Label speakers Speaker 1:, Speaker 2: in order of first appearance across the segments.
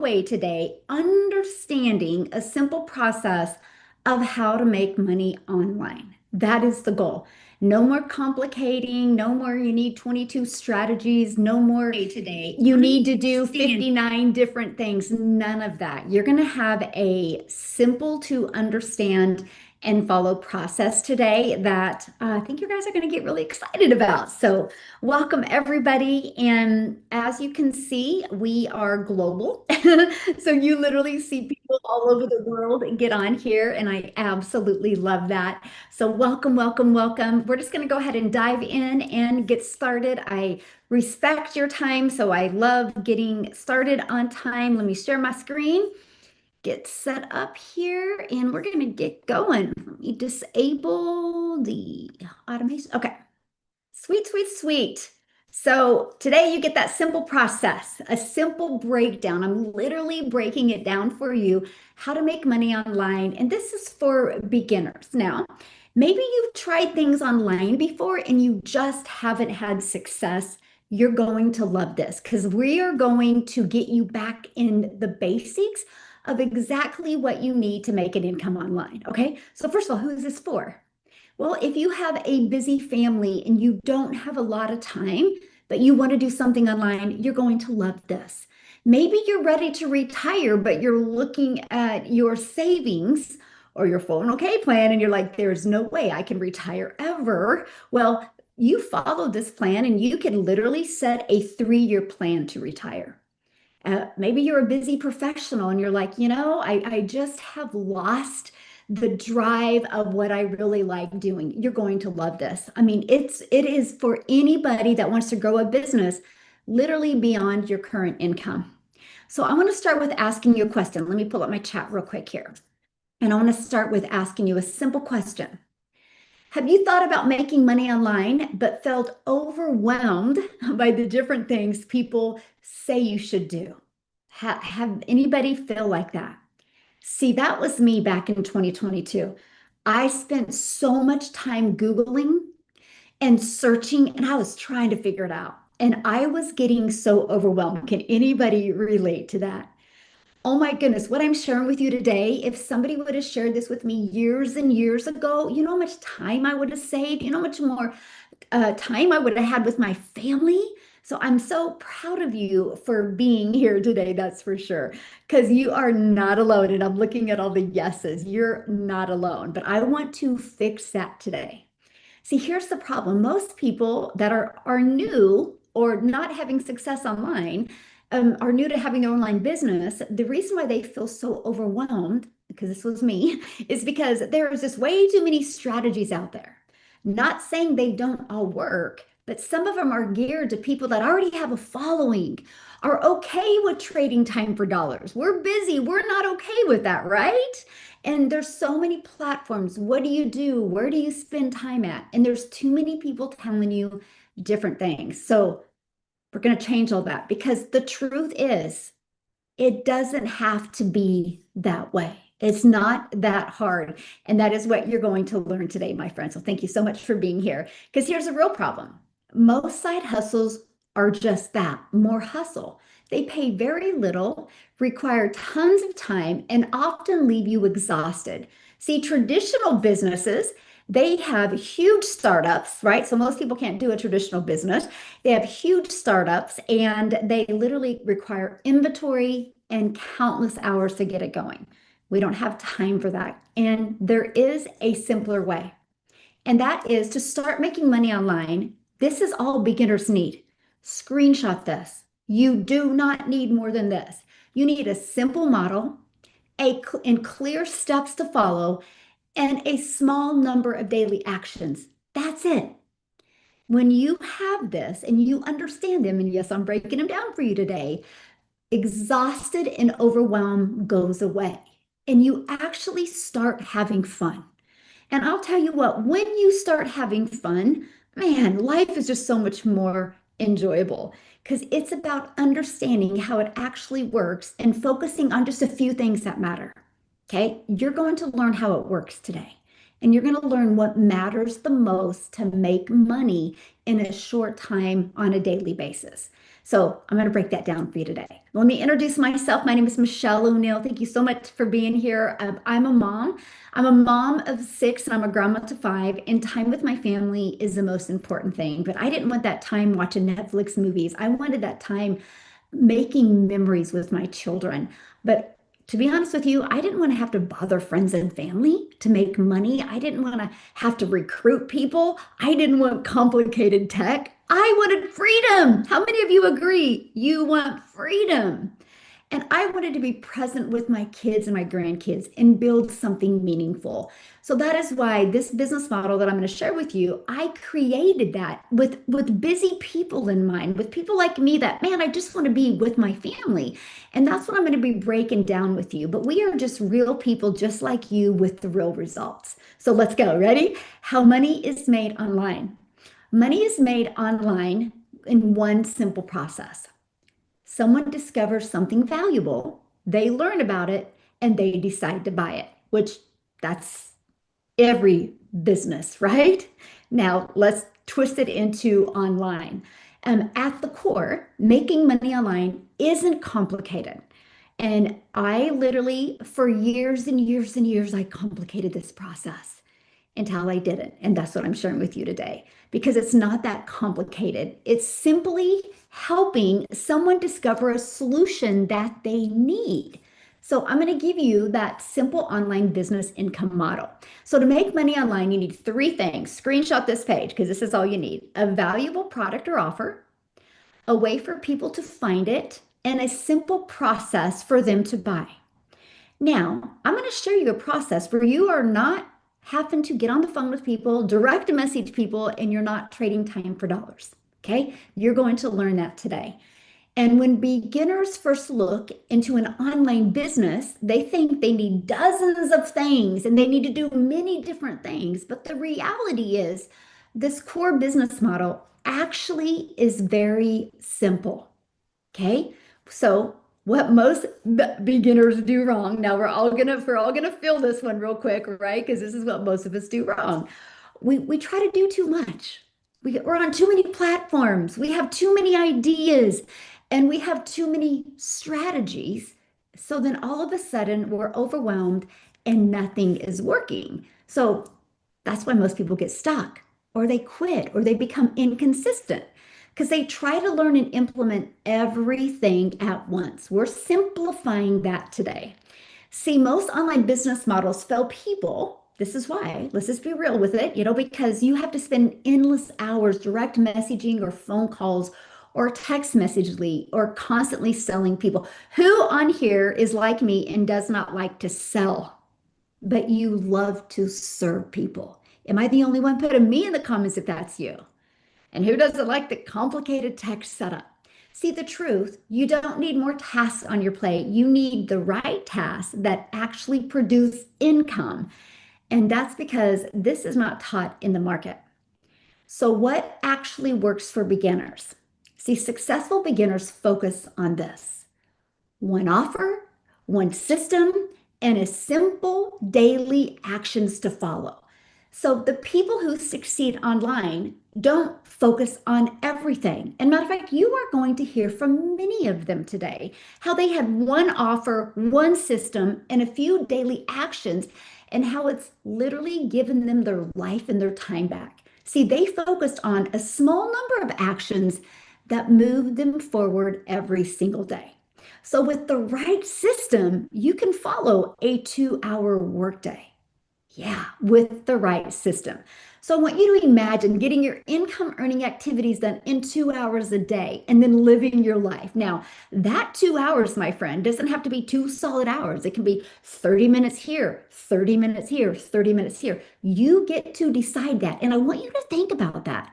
Speaker 1: way today, understanding a simple process of how to make money online. That is the goal. No more complicating, no more you need 22 strategies, no more
Speaker 2: Today.
Speaker 1: you need to do
Speaker 2: Understand.
Speaker 1: 59 different things. None of that. You're going to have a simple to understand and follow process today that I think you guys are going to get really excited about. So, welcome everybody. And as you can see, we are global. So you literally see people all over the world get on here, and I absolutely love that. So welcome, welcome, welcome. We're just going to go ahead and dive in and get started. I respect your time, so I love getting started on time. Let me share my screen, get set up here, and we're going to get going. Let me disable the automation. Okay. Sweet, sweet, sweet. So today you get that simple process, a simple breakdown. I'm literally breaking it down for you, how to make money online. And this is for beginners. Now, maybe you've tried things online before and you just haven't had success. You're going to love this because we are going to get you back in the basics of exactly what you need to make an income online. Okay. So first of all, who is this for? Well, if you have a busy family and you don't have a lot of time, but you want to do something online, you're going to love this. Maybe you're ready to retire, but you're looking at your savings or your 401k plan and you're like, there's no way I can retire ever. Well, you follow this plan and you can literally set a 3-year plan to retire. Maybe you're a busy professional and you're like, I just have lost the drive of what I really like doing. You're going to love this. I mean, it is for anybody that wants to grow a business literally beyond your current income. So I want to start with asking you a question. Let me pull up my chat real quick here. And I want to start with asking you a simple question. Have you thought about making money online, but felt overwhelmed by the different things people say you should do? Have anybody feel like that? See, that was me back in 2022. I spent so much time Googling and searching, and I was trying to figure it out. And I was getting so overwhelmed. Can anybody relate to that? Oh my goodness, what I'm sharing with you today, if somebody would have shared this with me years and years ago, you know how much time I would have saved? You know how much more time I would have had with my family? So I'm so proud of you for being here today, that's for sure. Because you are not alone. And I'm looking at all the yeses. You're not alone. But I want to fix that today. See, here's the problem. Most people that are new or not having success online, are new to having their online business. The reason why they feel so overwhelmed, because this was me, is because there is just way too many strategies out there. Not saying they don't all work, but some of them are geared to people that already have a following, are okay with trading time for dollars. We're busy. We're not okay with that, right? And there's so many platforms. What do you do? Where do you spend time at? And there's too many people telling you different things. So we're going to change all that because the truth is, it doesn't have to be that way. It's not that hard. And that is what you're going to learn today, my friend. So thank you so much for being here. Because here's a real problem. Most side hustles are just that, more hustle. They pay very little, require tons of time, and often leave you exhausted. See, traditional businesses, they have huge startups, right? So most people can't do a traditional business. They have huge startups and they literally require inventory and countless hours to get it going. We don't have time for that. And there is a simpler way, and that is to start making money online. This is all beginners need. Screenshot this. You do not need more than this. You need a simple model, and clear steps to follow, and a small number of daily actions. That's it. When you have this and you understand them, and yes, I'm breaking them down for you today, exhausted and overwhelmed goes away. And you actually start having fun. And I'll tell you what, when you start having fun, man, life is just so much more enjoyable because it's about understanding how it actually works and focusing on just a few things that matter. Okay, you're going to learn how it works today. And you're going to learn what matters the most to make money in a short time on a daily basis. So I'm going to break that down for you today. Let me introduce myself. My name is Michelle O'Neill. Thank you so much for being here. I'm a mom. I'm a mom of six and I'm a grandma to five, and time with my family is the most important thing. But I didn't want that time watching Netflix movies. I wanted that time making memories with my children. But to be honest with you, I didn't want to have to bother friends and family to make money. I didn't want to have to recruit people. I didn't want complicated tech. I wanted freedom. How many of you agree you want freedom? And I wanted to be present with my kids and my grandkids and build something meaningful. So that is why this business model that I'm going to share with you, I created that with busy people in mind, with people like me that, man, I just want to be with my family. And that's what I'm going to be breaking down with you. But we are just real people just like you with the real results. So let's go. Ready? How money is made online. Money is made online in one simple process. Someone discovers something valuable, they learn about it, and they decide to buy it, which that's every business, right? Now, let's twist it into online. At the core, making money online isn't complicated. And I literally, for years and years and years, I complicated this process until I didn't. And that's what I'm sharing with you today because it's not that complicated. It's simply helping someone discover a solution that they need. So I'm going to give you that simple online business income model. So to make money online, you need three things. Screenshot this page because this is all you need. A valuable product or offer, a way for people to find it, and a simple process for them to buy. Now, I'm going to show you a process where you are not having to get on the phone with people, direct message people, and you're not trading time for dollars. Okay? You're going to learn that today. And when beginners first look into an online business, they think they need dozens of things and they need to do many different things. But the reality is, this core business model actually is very simple. Okay. So what most beginners do wrong. Now we're all gonna feel this one real quick, right? Because this is what most of us do wrong. We try to do too much. We're on too many platforms. We have too many ideas and we have too many strategies. So then all of a sudden we're overwhelmed and nothing is working. So that's why most people get stuck or they quit or they become inconsistent because they try to learn and implement everything at once. We're simplifying that today. See, most online business models fail people. This is why. Let's just be real with it, because you have to spend endless hours direct messaging or phone calls or text messaging or constantly selling people. Who on here is like me and does not like to sell, but you love to serve people? Am I the only one? Put a me in the comments if that's you. And who doesn't like the complicated tech setup? See, the truth, you don't need more tasks on your plate. You need the right tasks that actually produce income. And that's because this is not taught in the market. So, what actually works for beginners? See, successful beginners focus on this: one offer, one system, and a simple daily actions to follow. So the people who succeed online don't focus on everything. And matter of fact, you are going to hear from many of them today how they had one offer, one system, and a few daily actions, and how it's literally given them their life and their time back. See, they focused on a small number of actions that moved them forward every single day. So, with the right system, you can follow a 2-hour workday. Yeah, with the right system. So, I want you to imagine getting your income earning activities done in 2 hours a day and then living your life. Now, that 2 hours, my friend, doesn't have to be 2 solid hours. It can be 30 minutes here, 30 minutes here, 30 minutes here. You get to decide that. And I want you to think about that.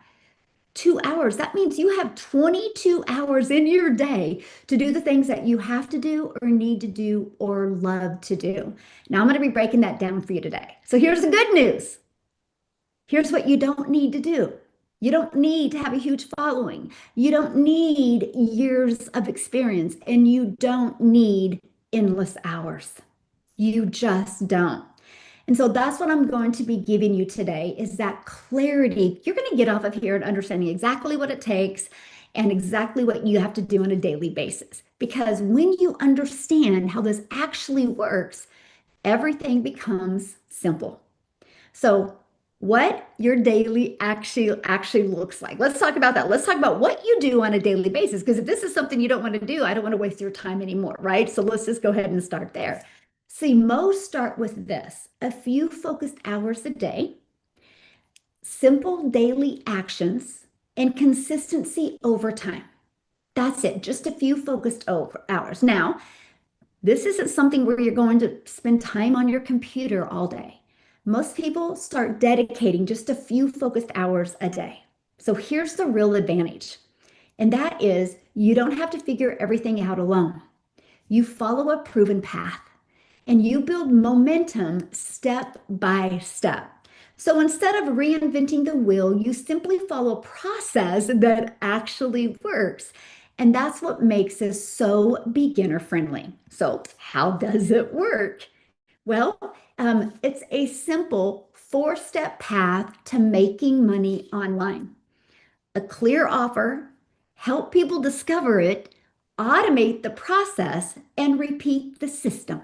Speaker 1: 2 hours. That means you have 22 hours in your day to do the things that you have to do or need to do or love to do. Now, I'm going to be breaking that down for you today. So here's the good news. Here's what you don't need to do. You don't need to have a huge following. You don't need years of experience, and you don't need endless hours. You just don't. And so that's what I'm going to be giving you today is that clarity. You're going to get off of here and understanding exactly what it takes and exactly what you have to do on a daily basis. Because when you understand how this actually works, everything becomes simple. So, what your daily actually looks like. Let's talk about that. Let's talk about what you do on a daily basis. Because if this is something you don't want to do, I don't want to waste your time anymore, right? So let's just go ahead and start there. See, most start with this: a few focused hours a day, simple daily actions, and consistency over time. That's it, just a few focused hours. Now, this isn't something where you're going to spend time on your computer all day. Most people start dedicating just a few focused hours a day. So here's the real advantage, and that is you don't have to figure everything out alone. You follow a proven path and you build momentum step by step. So instead of reinventing the wheel, you simply follow a process that actually works. And that's what makes this so beginner friendly. So, how does it work? Well, it's a simple four-step path to making money online: a clear offer, help people discover it, automate the process, and repeat the system.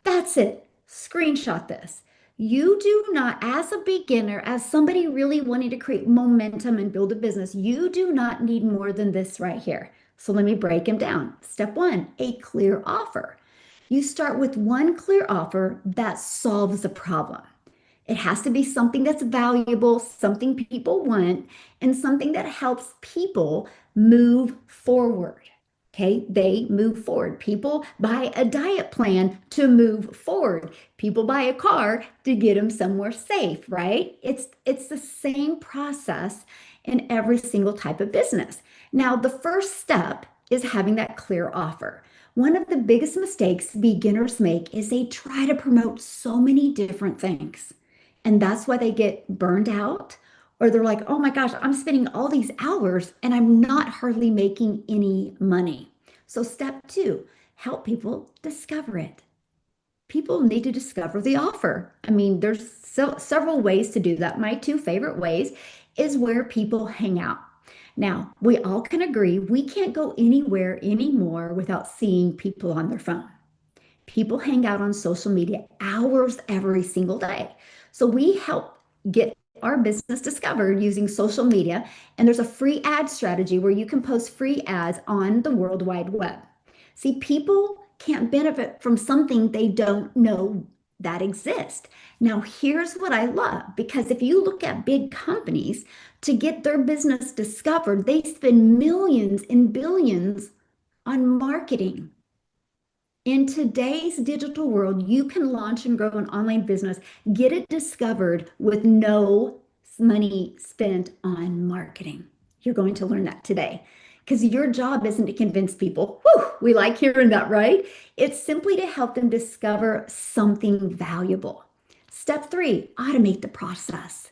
Speaker 1: That's it. Screenshot this. You do not, as a beginner, as somebody really wanting to create momentum and build a business, you do not need more than this right here. So let me break them down. Step one, a clear offer. You start with one clear offer that solves the problem. It has to be something that's valuable, something people want, and something that helps people move forward. Okay, they move forward. People buy a diet plan to move forward. People buy a car to get them somewhere safe, right? It's the same process in every single type of business. Now, the first step is having that clear offer. One of the biggest mistakes beginners make is they try to promote so many different things. And that's why they get burned out, or they're like, oh my gosh, I'm spending all these hours and I'm not hardly making any money. So, step two, help people discover it. People need to discover the offer. I mean, there's several ways to do that. My two favorite ways is where people hang out. Now, we all can agree we can't go anywhere anymore without seeing people on their phone. People hang out on social media hours every single day. So we help get our business discovered using social media. And there's a free ad strategy where you can post free ads on the World Wide Web. See, people can't benefit from something they don't know that exists. Now, here's what I love, because if you look at big companies to get their business discovered, they spend millions and billions on marketing. In today's digital world, you can launch and grow an online business, get it discovered with no money spent on marketing. You're going to learn that today because your job isn't to convince people. Whew, we like hearing that, right? It's simply to help them discover something valuable. Step three, automate the process.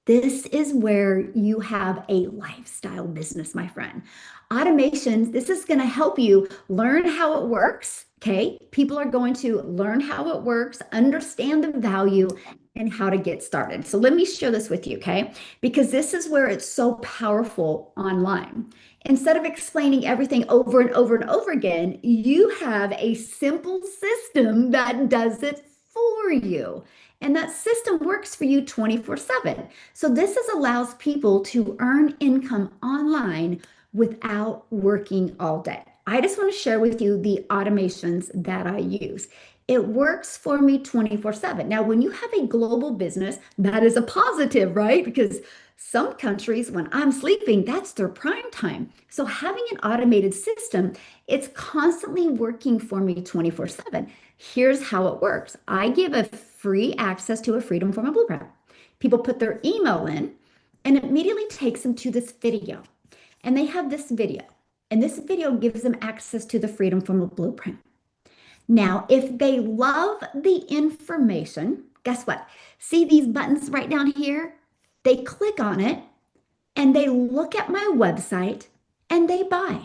Speaker 1: This is where you have a lifestyle business, my friend. Automations, this is going to help you learn how it works. Okay. People are going to learn how it works, understand the value, and how to get started. So let me share this with you. Okay. Because this is where it's so powerful online. Instead of explaining everything over and over and over again, you have a simple system that does it for you. And that system works for you 24/7. So allows people to earn income online without working all day. I just want to share with you the automations that I use. It works for me 24/7. Now, when you have a global business, that is a positive, right? Because some countries, when I'm sleeping, that's their prime time. So having an automated system, it's constantly working for me 24/7. Here's how it works. I give a free access to a Freedom Formula Blueprint. People put their email in, and it immediately takes them to this video. And they have this video, and this video gives them access to the Freedom Formula Blueprint. Now, if they love the information, guess what? See these buttons right down here? They click on it and they look at my website and they buy.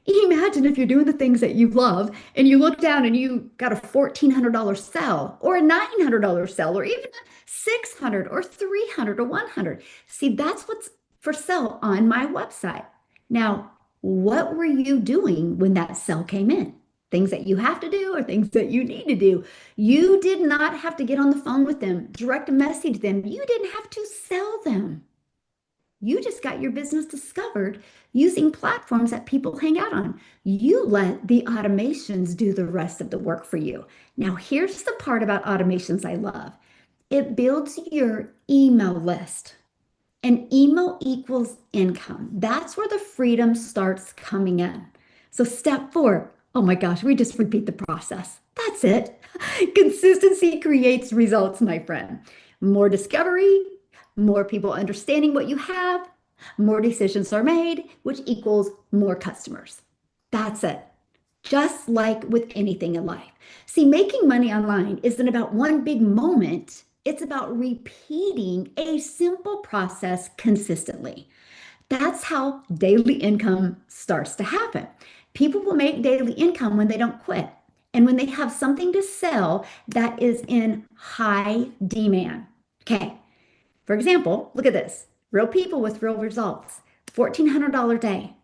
Speaker 1: Imagine if you're doing the things that you love and you look down and you got a $1,400 sell or a $900 sell or even a 600 or 300 or 100. See, that's what's for sale on my website. Now, what were you doing when that sell came in? Things that you have to do or things that you need to do. You did not have to get on the phone with them, direct message them. You didn't have to sell them. You just got your business discovered using platforms that people hang out on. You let the automations do the rest of the work for you. Now, here's the part about automations I love. It builds your email list. And email equals income. That's where the freedom starts coming in. So, step four, oh my gosh, we just repeat the process. That's it. Consistency creates results, my friend. More discovery, more people understanding what you have, more decisions are made, which equals more customers. That's it. Just like with anything in life. See, making money online isn't about one big moment. It's about repeating a simple process consistently. That's how daily income starts to happen. People will make daily income when they don't quit and when they have something to sell that is in high demand. Okay. For example, look at this. Real people with real results. $1,400 a day.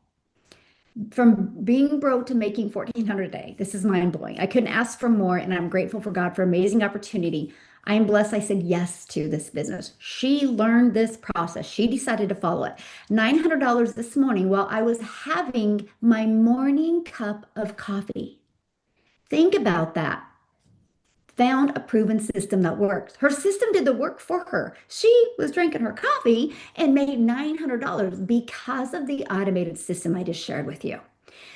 Speaker 1: From being broke to making 1,400 a day. This is mind blowing. I couldn't ask for more, and I'm grateful for God for amazing opportunity. I am blessed I said yes to this business. She learned this process. She decided to follow it. $900 this morning while I was having my morning cup of coffee. Think about that. Found a proven system that works. Her system did the work for her. She was drinking her coffee and made $900 because of the automated system I just shared with you.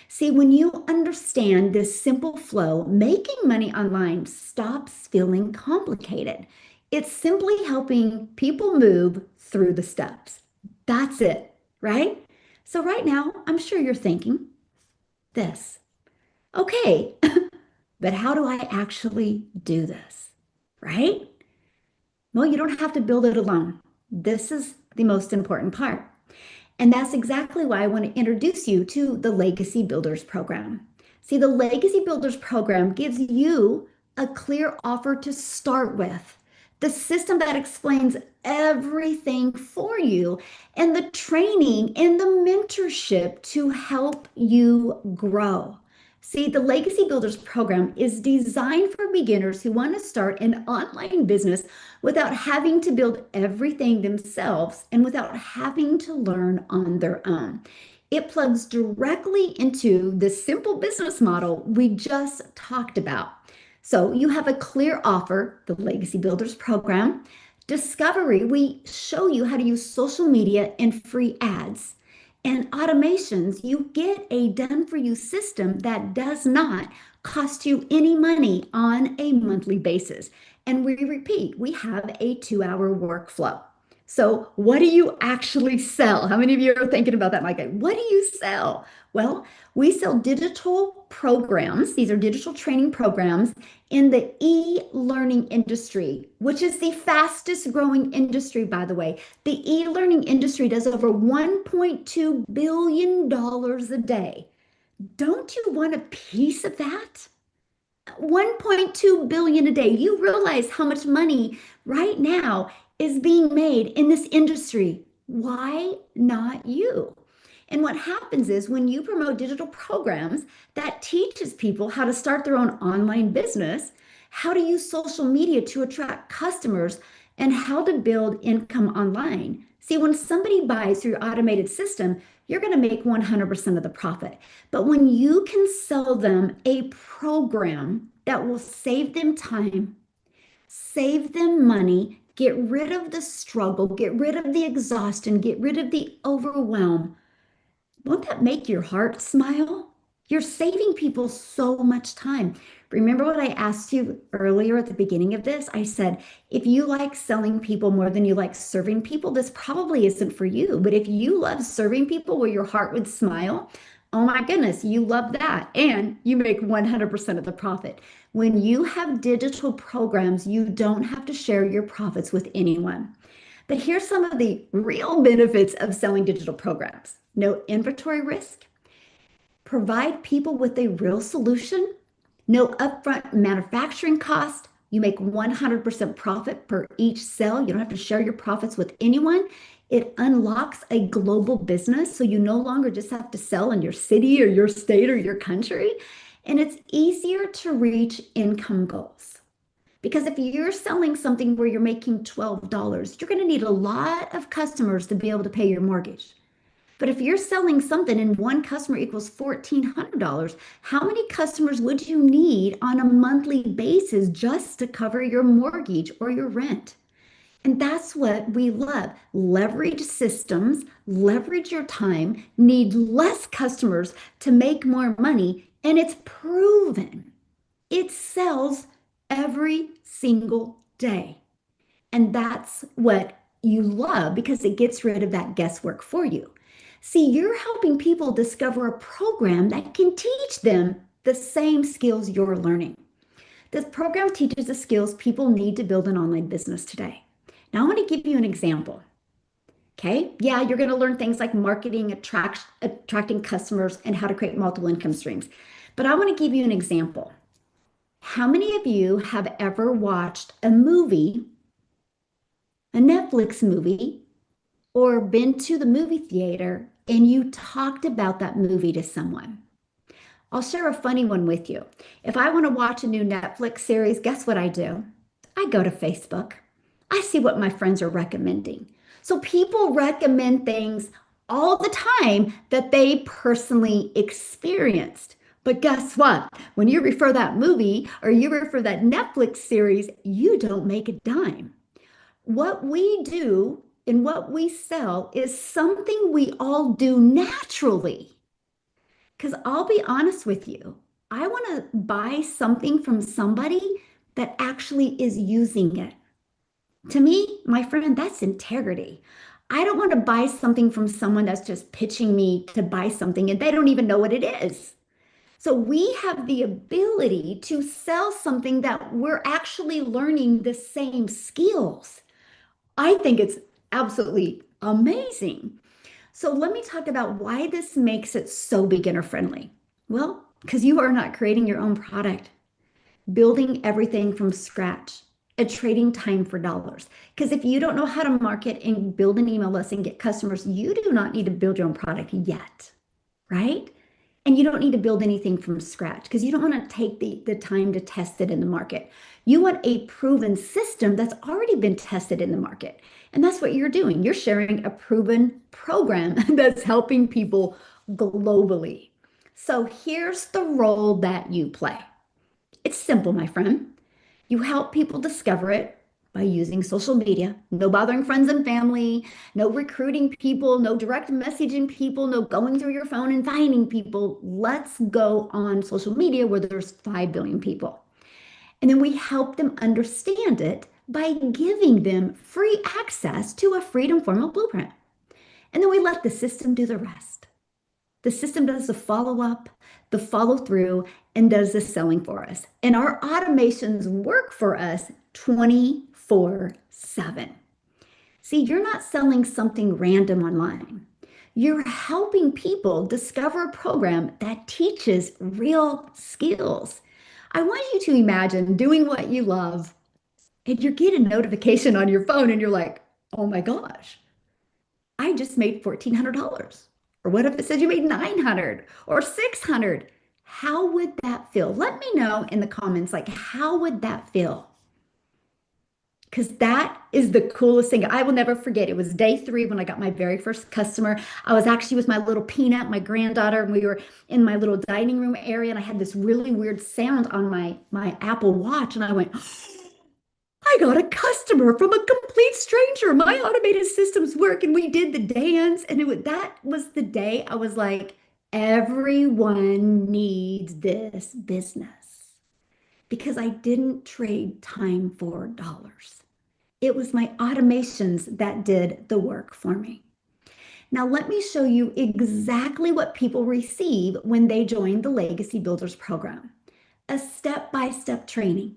Speaker 1: See, when you understand this simple flow, making money online stops feeling complicated. It's simply helping people move through the steps. That's it, right? So, right now, I'm sure you're thinking this. Okay, but how do I actually do this? Right? Well, you don't have to build it alone. This is the most important part. And that's exactly why I want to introduce you to the Legacy Builders Program. See, the Legacy Builders Program gives you a clear offer to start with, the system that explains everything for you, and the training and the mentorship to help you grow. See, the Legacy Builders Program is designed for beginners who want to start an online business without having to build everything themselves and without having to learn on their own. It plugs directly into the simple business model we just talked about. So you have a clear offer, the Legacy Builders Program. Discovery, we show you how to use social media and free ads. And automations, you get a done for you system that does not cost you any money on a monthly basis. And we repeat, we have a 2-hour workflow. So, what do you actually sell? How many of you are thinking about that, Micah? What do you sell? Well, we sell digital programs. These are digital training programs in the e-learning industry, which is the fastest growing industry, by the way. The e-learning industry does over $1.2 billion a day. Don't you want a piece of that? 1.2 billion a day. You realize how much money right now is being made in this industry. Why not you? And what happens is when you promote digital programs that teaches people how to start their own online business, how to use social media to attract customers, and how to build income online. See, when somebody buys through your automated system, you're going to make 100% of the profit. But when you can sell them a program that will save them time, save them money, get rid of the struggle, get rid of the exhaustion, get rid of the overwhelm, won't that make your heart smile? You're saving people so much time. Remember what I asked you earlier at the beginning of this? I said, if you like selling people more than you like serving people, this probably isn't for you. But if you love serving people where your heart would smile, oh my goodness, you love that. And you make 100% of the profit. When you have digital programs, you don't have to share your profits with anyone. But here's some of the real benefits of selling digital programs. No inventory risk, provide people with a real solution, no upfront manufacturing cost. You make 100% profit per each sale. You don't have to share your profits with anyone. It unlocks a global business, so you no longer just have to sell in your city or your state or your country. And it's easier to reach income goals. Because if you're selling something where you're making $12, you're going to need a lot of customers to be able to pay your mortgage. But if you're selling something and one customer equals $1,400, how many customers would you need on a monthly basis just to cover your mortgage or your rent? And that's what we love. Leverage systems, leverage your time, need less customers to make more money, and it's proven. It sells every single day. And that's what you love because it gets rid of that guesswork for you. See, you're helping people discover a program that can teach them the same skills you're learning. This program teaches the skills people need to build an online business today. Now, I want to give you an example. Okay. Yeah, you're going to learn things like marketing, attracting customers, and how to create multiple income streams. But I want to give you an example. How many of you have ever watched a movie, a Netflix movie, or been to the movie theater and you talked about that movie to someone? I'll share a funny one with you. If I want to watch a new Netflix series, guess what I do? I go to Facebook. I see what my friends are recommending. So people recommend things all the time that they personally experienced. But guess what? When you refer that movie or you refer that Netflix series, you don't make a dime. What we do and what we sell is something we all do naturally. Because I'll be honest with you, I want to buy something from somebody that actually is using it. To me, my friend, that's integrity. I don't want to buy something from someone that's just pitching me to buy something and they don't even know what it is. So we have the ability to sell something that we're actually learning the same skills. I think it's absolutely amazing. So let me talk about why this makes it so beginner friendly. Well, because you are not creating your own product, building everything from scratch, and trading time for dollars. Because if you don't know how to market and build an email list and get customers, you do not need to build your own product yet, right? And you don't need to build anything from scratch because you don't want to take the time to test it in the market. You want a proven system that's already been tested in the market. And that's what you're doing. You're sharing a proven program that's helping people globally. So here's the role that you play. It's simple, my friend. You help people discover it by using social media. No bothering friends and family, no recruiting people, no direct messaging people, no going through your phone and finding people. Let's go on social media where there's 5 billion people. And then we help them understand it by giving them free access to a freedom formal blueprint. And then we let the system do the rest. The system does the follow up, the follow through, and does the selling for us. And our automations work for us 24/7. See, you're not selling something random online. You're helping people discover a program that teaches real skills. I want you to imagine doing what you love and you get a notification on your phone and you're like, oh my gosh, I just made $1,400. Or what if it says you made 900 or 600? How would that feel? Let me know in the comments, like, how would that feel? Because that is the coolest thing. I will never forget. It was day 3 when I got my very first customer. I was actually with my little Peanut, my granddaughter, and we were in my little dining room area, and I had this really weird sound on my Apple Watch, and I went, I got a customer from a complete stranger. My automated systems work. And we did the dance. And that was the day I was like, everyone needs this business because I didn't trade time for dollars. It was my automations that did the work for me. Now, let me show you exactly what people receive when they join the Legacy Builders program. A step-by-step training.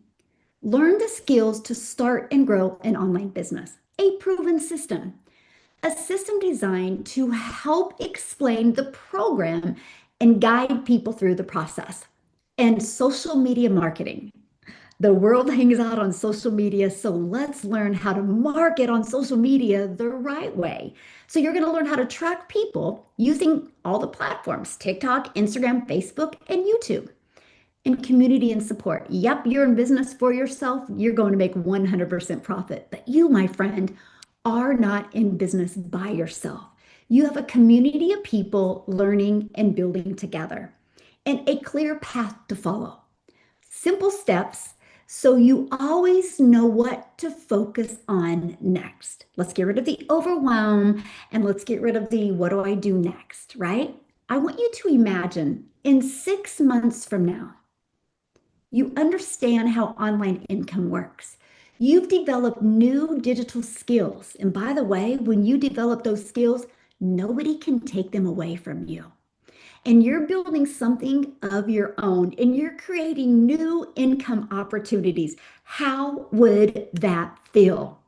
Speaker 1: Learn the skills to start and grow an online business. A proven system. A system designed to help explain the program and guide people through the process. And social media marketing. The world hangs out on social media, so let's learn how to market on social media the right way. So you're going to learn how to track people using all the platforms, TikTok, Instagram, Facebook, and YouTube. And community and support. Yep, you're in business for yourself. You're going to make 100% profit. But you, my friend, are not in business by yourself. You have a community of people learning and building together, and a clear path to follow. Simple steps so you always know what to focus on next. Let's get rid of the overwhelm and let's get rid of the what do I do next, right? I want you to imagine in 6 months from now, you understand how online income works. You've developed new digital skills. And by the way, when you develop those skills, nobody can take them away from you. And you're building something of your own and you're creating new income opportunities. How would that feel?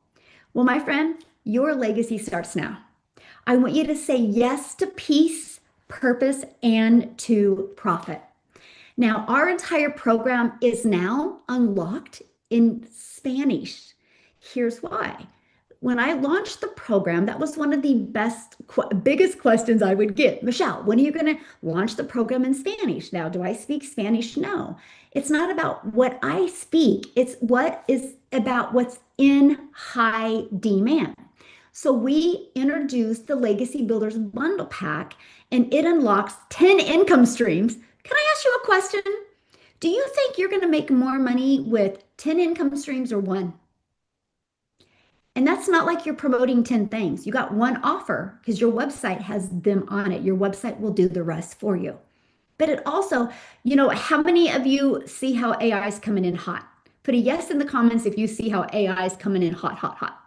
Speaker 1: Well, my friend, your legacy starts now. I want you to say yes to peace, purpose, and to profit. Now, our entire program is now unlocked in Spanish. Here's why. When I launched the program, that was one of the biggest questions I would get. Michelle, when are you going to launch the program in Spanish? Now, do I speak Spanish? No. It's not about what I speak. It's what is about what's in high demand. So we introduced the Legacy Builders Bundle Pack, and it unlocks 10 income streams. Can I ask you a question? Do you think you're going to make more money with 10 income streams or one? And that's not like you're promoting 10 things. You got one offer because your website has them on it. Your website will do the rest for you. But it also, how many of you see how AI is coming in hot? Put a yes in the comments if you see how AI is coming in hot, hot, hot.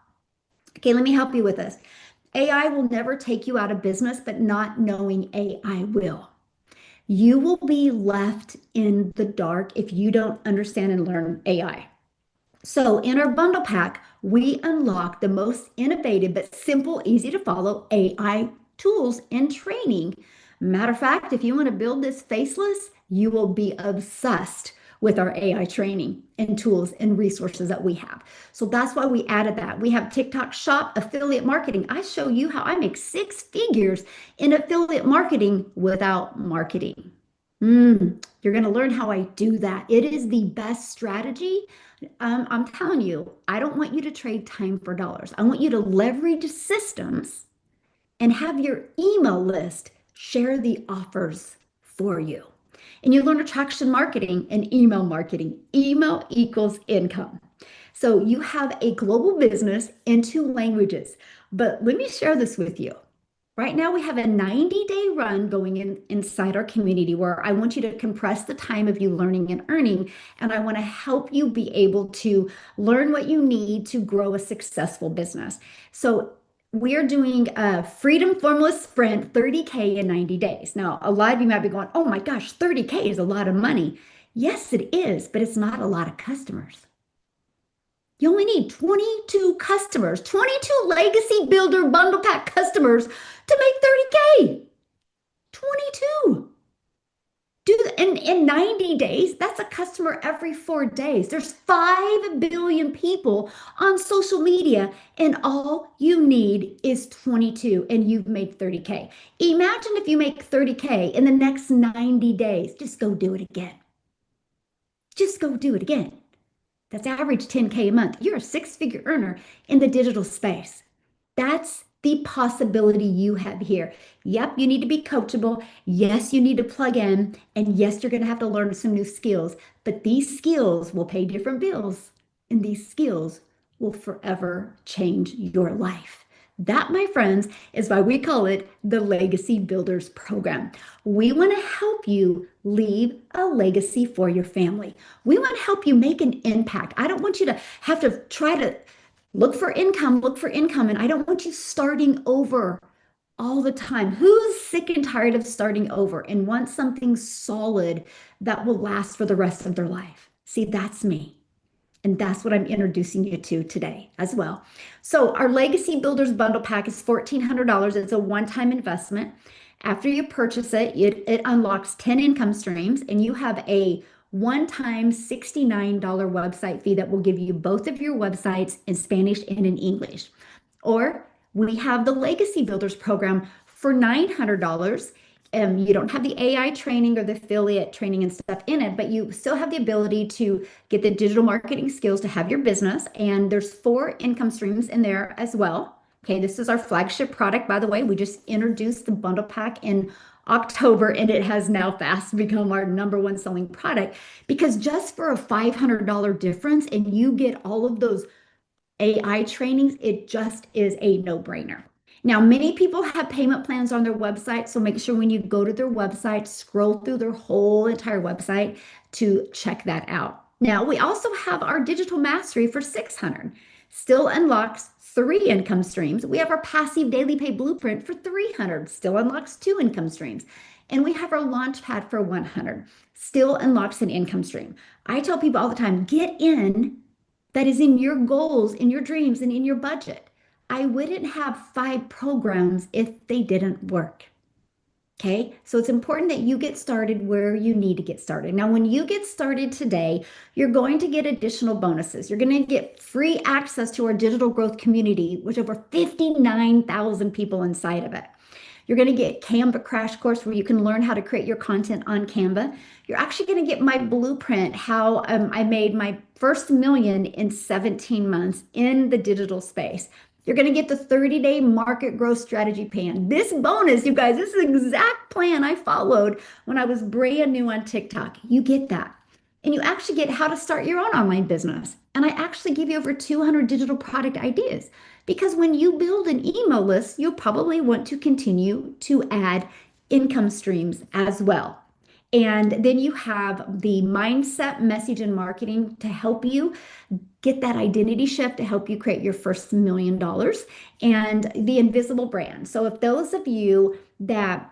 Speaker 1: Okay, let me help you with this. AI will never take you out of business, but not knowing AI will. You will be left in the dark if you don't understand and learn AI. So in our bundle pack, we unlock the most innovative but simple, easy to follow AI tools and training. Matter of fact, if you want to build this faceless, you will be obsessed with our AI training and tools and resources that we have. So that's why we added that. We have TikTok Shop affiliate marketing. I show you how I make 6 figures in affiliate marketing without marketing. You're going to learn how I do that. It is the best strategy. I'm telling you, I don't want you to trade time for dollars. I want you to leverage systems and have your email list share the offers for you. And you learn attraction marketing and email marketing. Email equals income. So you have a global business in 2 languages. But let me share this with you. Right now, we have a 90-day run going inside our community where I want you to compress the time of you learning and earning. And I want to help you be able to learn what you need to grow a successful business. So we are doing a Freedom Formula Sprint 30K in 90 days. Now, a lot of you might be going, oh my gosh, 30K is a lot of money. Yes, it is, but it's not a lot of customers. You only need 22 customers, 22 Legacy Builder Bundle Pack customers to make 30K. 22. In 90 days, that's a customer every 4 days. There's 5 billion people on social media, and all you need is 22, and you've made 30K. Imagine if you make 30K in the next 90 days. Just go do it again. Just go do it again. That's average 10K a month. You're a 6-figure earner in the digital space. That's the possibility you have here. Yep, you need to be coachable. Yes, you need to plug in. And yes, you're going to have to learn some new skills. But these skills will pay different bills. And these skills will forever change your life. That, my friends, is why we call it the Legacy Builders Program. We want to help you leave a legacy for your family. We want to help you make an impact. I don't want you to have to try to look for income, and I don't want you starting over all the time. Who's sick and tired of starting over and wants something solid that will last for the rest of their life? See, that's me. And that's what I'm introducing you to today as well. So our Legacy Builders Bundle Pack is $1,400. It's a one-time investment. After you purchase it, it unlocks 10 income streams, and you have a one-time $69 website fee that will give you both of your websites in Spanish and in English. Or we have the Legacy Builders program for $900. You don't have the AI training or the affiliate training and stuff in it, but you still have the ability to get the digital marketing skills to have your business. And there's 4 income streams in there as well. Okay, this is our flagship product, by the way. We just introduced the bundle pack in October, and it has now fast become our #1 selling product because just for a $500 difference and you get all of those AI trainings, it just is a no-brainer. Now, many people have payment plans on their website, so make sure when you go to their website, scroll through their whole entire website to check that out. Now, we also have our digital mastery for $600. Still unlocks 3 income streams. We have our passive daily pay blueprint for $300. Still unlocks 2 income streams. And we have our launch pad for $100. Still unlocks an income stream. I tell people all the time, get in that is in your goals, in your dreams, and in your budget. I wouldn't have 5 programs if they didn't work. Okay, so it's important that you get started where you need to get started. Now, when you get started today, you're going to get additional bonuses. You're going to get free access to our digital growth community, which over 59,000 people inside of it. You're going to get Canva crash course where you can learn how to create your content on Canva. You're actually going to get my blueprint, how I made my first million in 17 months in the digital space. You're going to get the 30-day market growth strategy plan. This bonus, you guys, this is the exact plan I followed when I was brand new on TikTok. You get that. And you actually get how to start your own online business. And I actually give you over 200 digital product ideas. Because when you build an email list, you'll probably want to continue to add income streams as well. And then you have the mindset, message, and marketing to help you get that identity shift to help you create your first $1 million and the invisible brand. So if those of you that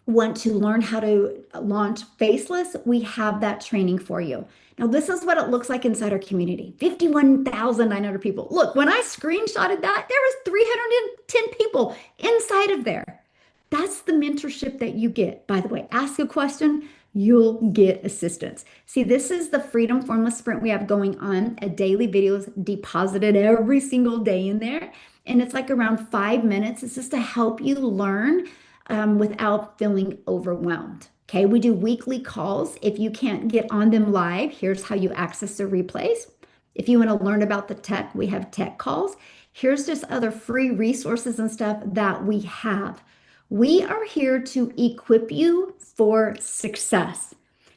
Speaker 1: want to learn how to launch faceless, we have that training for you. Now, this is what it looks like inside our community. 51,900 people. Look, when I screenshotted that, there was 310 people inside of there. That's the mentorship that you get. By the way, ask a question, you'll get assistance. See, this is the Freedom Formula Sprint we have going on. A daily videos deposited every single day in there. And it's like around 5 minutes. It's just to help you learn without feeling overwhelmed. Okay, we do weekly calls. If you can't get on them live, here's how you access the replays. If you want to learn about the tech, we have tech calls. Here's just other free resources and stuff that we have. We are here to equip you for success.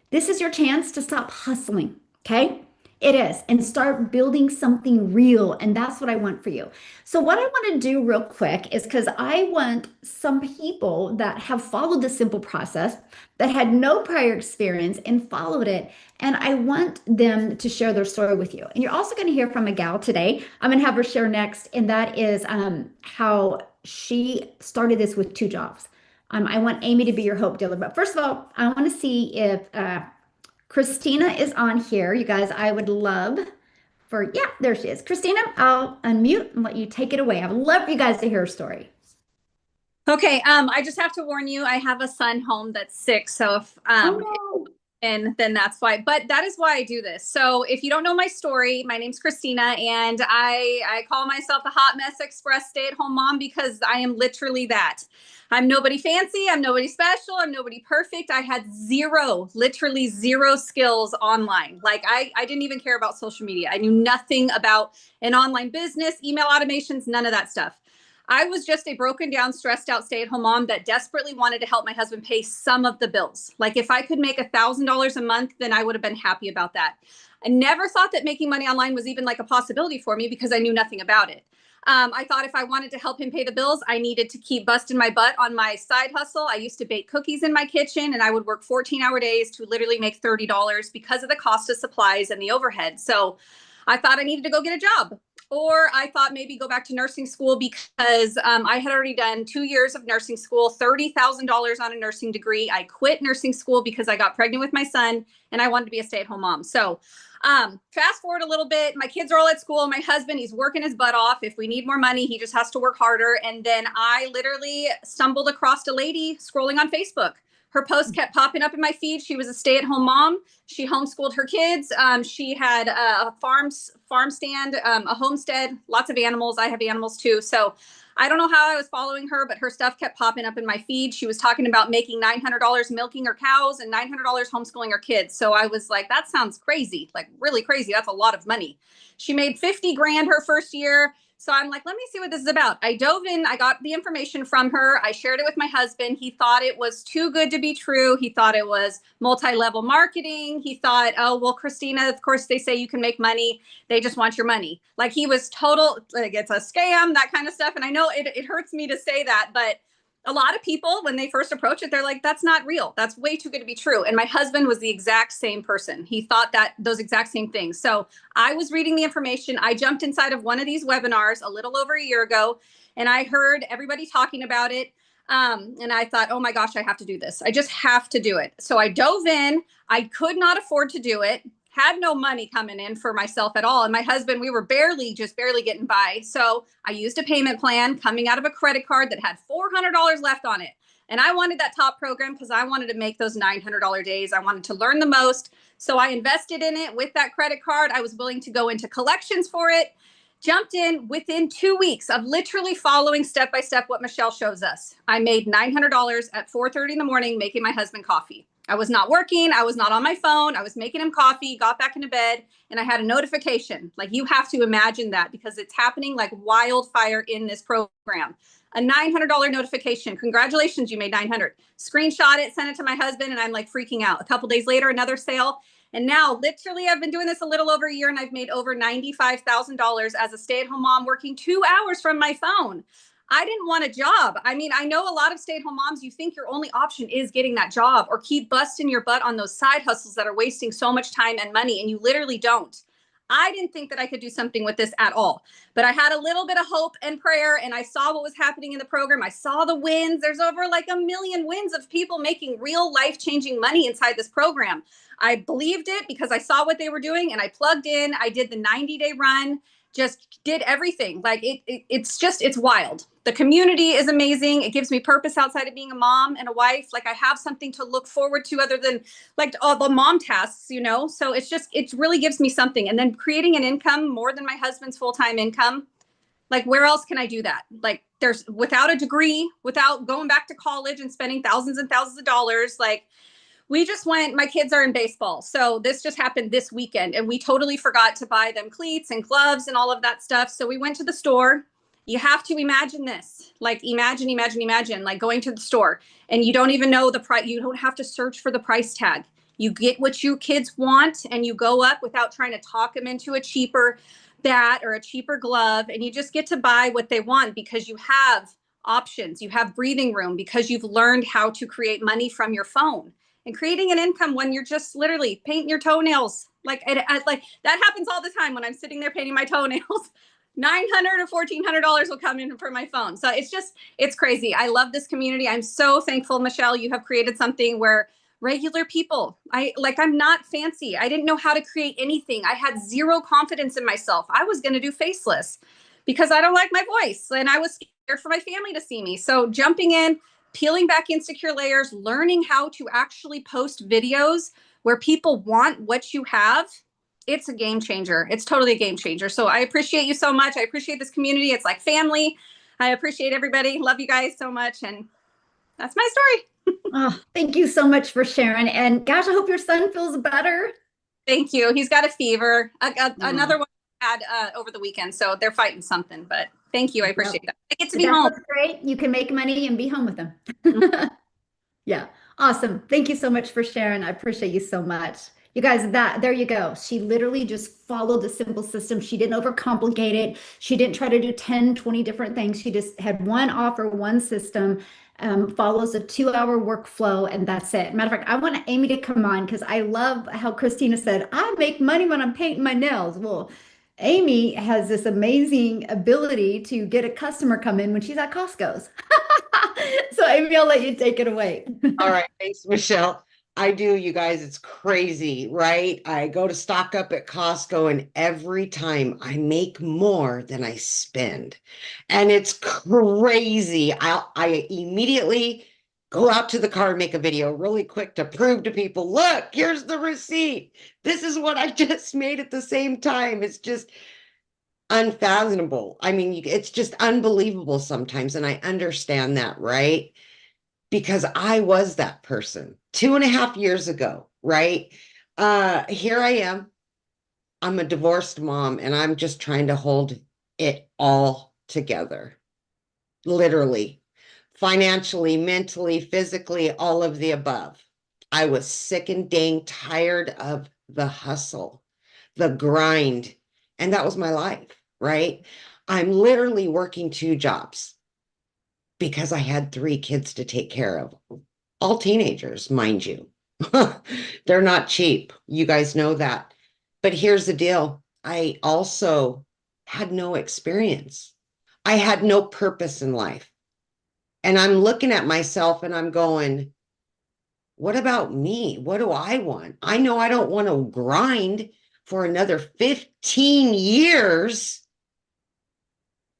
Speaker 1: This is your chance to stop hustling, okay? It is, and start building something real. And that's what I want for you. So what I want to do real quick is because I want some people that have followed the simple process, that had no prior experience and followed it. And I want them to share their story with you. And you're also going to hear from a gal today. I'm going to have her share next. And that is how she started this with 2 jobs. I want Amy to be your hope dealer. But first of all, I want to see if Christina is on here. You guys, I would love for, yeah, there she is. Christina, I'll unmute and let you take it away. I would love for you guys to hear her story.
Speaker 2: Okay, I just have to warn you, I have a son home that's sick, so if
Speaker 1: Oh,
Speaker 2: and then that's why, but that is why I do this. So if you don't know my story, my name's Christina, and I call myself a hot mess express stay-at-home mom because I am literally that. I'm nobody fancy, I'm nobody special, I'm nobody perfect. I had literally zero skills online. Like I didn't even care about social media. I knew nothing about an online business, email automations, none of that stuff. I was just a broken down, stressed out stay-at-home mom that desperately wanted to help my husband pay some of the bills. Like if I could make $1,000 a month, then I would have been happy about that. I never thought that making money online was even like a possibility for me because I knew nothing about it. I thought if I wanted to help him pay the bills, I needed to keep busting my butt on my side hustle. I used to bake cookies in my kitchen and I would work 14-hour days to literally make $30 because of the cost of supplies and the overhead. So I thought I needed to go get a job. Or I thought maybe go back to nursing school because I had already done 2 years of nursing school, $30,000 on a nursing degree. I quit nursing school because I got pregnant with my son and I wanted to be a stay-at-home mom. So Fast forward a little bit. My kids are all at school. My husband, he's working his butt off. If we need more money, he just has to work harder. And then I literally stumbled across a lady scrolling on Facebook. Her posts kept popping up in my feed. She was a stay-at-home mom. She homeschooled her kids. She had a farm stand, a homestead, lots of animals. I have animals too. So I don't know how I was following her, but her stuff kept popping up in my feed. She was talking about making $900 milking her cows and $900 homeschooling her kids. So I was like, that sounds crazy, like really crazy. That's a lot of money. She made 50 grand her first year. So I'm like, let me see what this is about. I dove in, I got the information from her. I shared it with my husband. He thought it was too good to be true. He thought it was multi-level marketing. He thought, oh, well, Christina, of course they say you can make money. They just want your money. Like he was total, like it's a scam, that kind of stuff. And I know it hurts me to say that, but a lot of people, when they first approach it, they're like, that's not real. That's way too good to be true. And my husband was the exact same person. He thought that those exact same things. So I was reading the information. I jumped inside of one of these webinars a little over a year ago, and I heard everybody talking about it. And I thought, oh my gosh, I have to do this. I just have to do it. So I dove in. I could not afford to do it. Had no money coming in for myself at all. And my husband, we were barely getting by. So I used a payment plan coming out of a credit card that had $400 left on it. And I wanted that top program because I wanted to make those $900 days. I wanted to learn the most. So I invested in it with that credit card. I was willing to go into collections for it. Jumped in within 2 weeks of literally following step by step what Michelle shows us. I made $900 at 4:30 in the morning making my husband coffee. I was not working. I was not on my phone. I was making him coffee, got back into bed, and I had a notification. Like you have to imagine that because it's happening like wildfire in this program. A $900 notification. Congratulations, you made 900. Screenshot it, sent it to my husband, and I'm like freaking out. A couple days later, another sale. And now, literally, I've been doing this a little over a year, and I've made over $95,000 as a stay-at-home mom working 2 hours from my phone. I didn't want a job. I mean, I know a lot of stay-at-home moms, you think your only option is getting that job or keep busting your butt on those side hustles that are wasting so much time and money, and you literally don't. I didn't think that I could do something with this at all, but I had a little bit of hope and prayer, and I saw what was happening in the program. I saw the wins. There's over like 1 million wins of people making real life-changing money inside this program. I believed it because I saw what they were doing, and I plugged in. I did the 90-day run, just did everything. Like it's wild. The community is amazing. It gives me purpose outside of being a mom and a wife. Like I have something to look forward to other than like all the mom tasks, you know? So it really gives me something. And then creating an income more than my husband's full-time income. Like where else can I do that? Like there's without a degree, without going back to college and spending thousands and thousands of dollars, like we just went, my kids are in baseball. So this just happened this weekend and we totally forgot to buy them cleats and gloves and all of that stuff. So we went to the store. You have to imagine this, like imagine, like going to the store and you don't even know the price. You don't have to search for the price tag. You get what you kids want and you go up without trying to talk them into a cheaper bat or a cheaper glove. And you just get to buy what they want because you have options. You have breathing room because you've learned how to create money from your phone. And creating an income when you're just literally painting your toenails. Like that happens all the time when I'm sitting there painting my toenails. $900 or $1,400 will come in for my phone. So it's crazy. I love this community. I'm so thankful, Michelle, you have created something where regular people, I'm not fancy. I didn't know how to create anything. I had zero confidence in myself. I was going to do faceless because I don't like my voice and I was scared for my family to see me. So jumping in, peeling back insecure layers, learning how to actually post videos where people want what you have, it's a game changer. It's totally a game changer. So I appreciate you so much. I appreciate this community. It's like family. I appreciate everybody. Love you guys so much. And that's my story.
Speaker 1: Oh, thank you so much for sharing. And gosh, I hope your son feels better.
Speaker 2: Thank you. He's got a fever. Another one had over the weekend. So they're fighting something, but thank you. I appreciate that. I get to be home.
Speaker 1: Great. You can make money and be home with them. Yeah. Awesome. Thank you so much for sharing. I appreciate you so much. You guys, there you go. She literally just followed the simple system. She didn't overcomplicate it. She didn't try to do 10, 20 different things. She just had one offer, one system, follows a 2-hour workflow, and that's it. Matter of fact, I want Amy to come on because I love how Christina said, I make money when I'm painting my nails. Well, Amy has this amazing ability to get a customer come in when she's at Costco's. So Amy, I'll let you take it away.
Speaker 3: All right. Thanks, Michelle. I do, you guys. It's crazy, right? I go to stock up at Costco, and every time I make more than I spend. And it's crazy. I immediately go out to the car and make a video really quick to prove to people, look, here's the receipt. This is what I just made at the same time. It's just unfathomable. I mean, it's just unbelievable sometimes. And I understand that, right? Because I was that person 2.5 years ago, right? Here I am. I'm a divorced mom and I'm just trying to hold it all together, literally, financially, mentally, physically, all of the above. I was sick and dang tired of the hustle, the grind, and that was my life, right? I'm literally working 2 jobs because I had 3 kids to take care of, all teenagers, mind you. They're not cheap. You guys know that. But here's the deal. I also had no experience. I had no purpose in life. And I'm looking at myself and I'm going, what about me? What do I want? I know I don't want to grind for another 15 years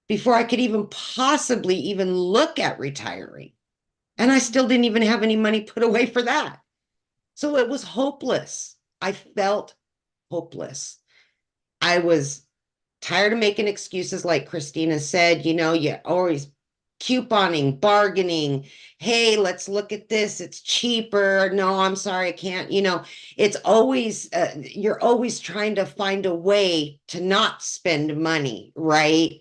Speaker 3: before I could even possibly even look at retiring. And I still didn't even have any money put away for that. So it was hopeless. I felt hopeless. I was tired of making excuses, like Christina said, you always couponing, bargaining. Hey, let's look at this. It's cheaper. No, I'm sorry, I can't. It's always, you're always trying to find a way to not spend money, right?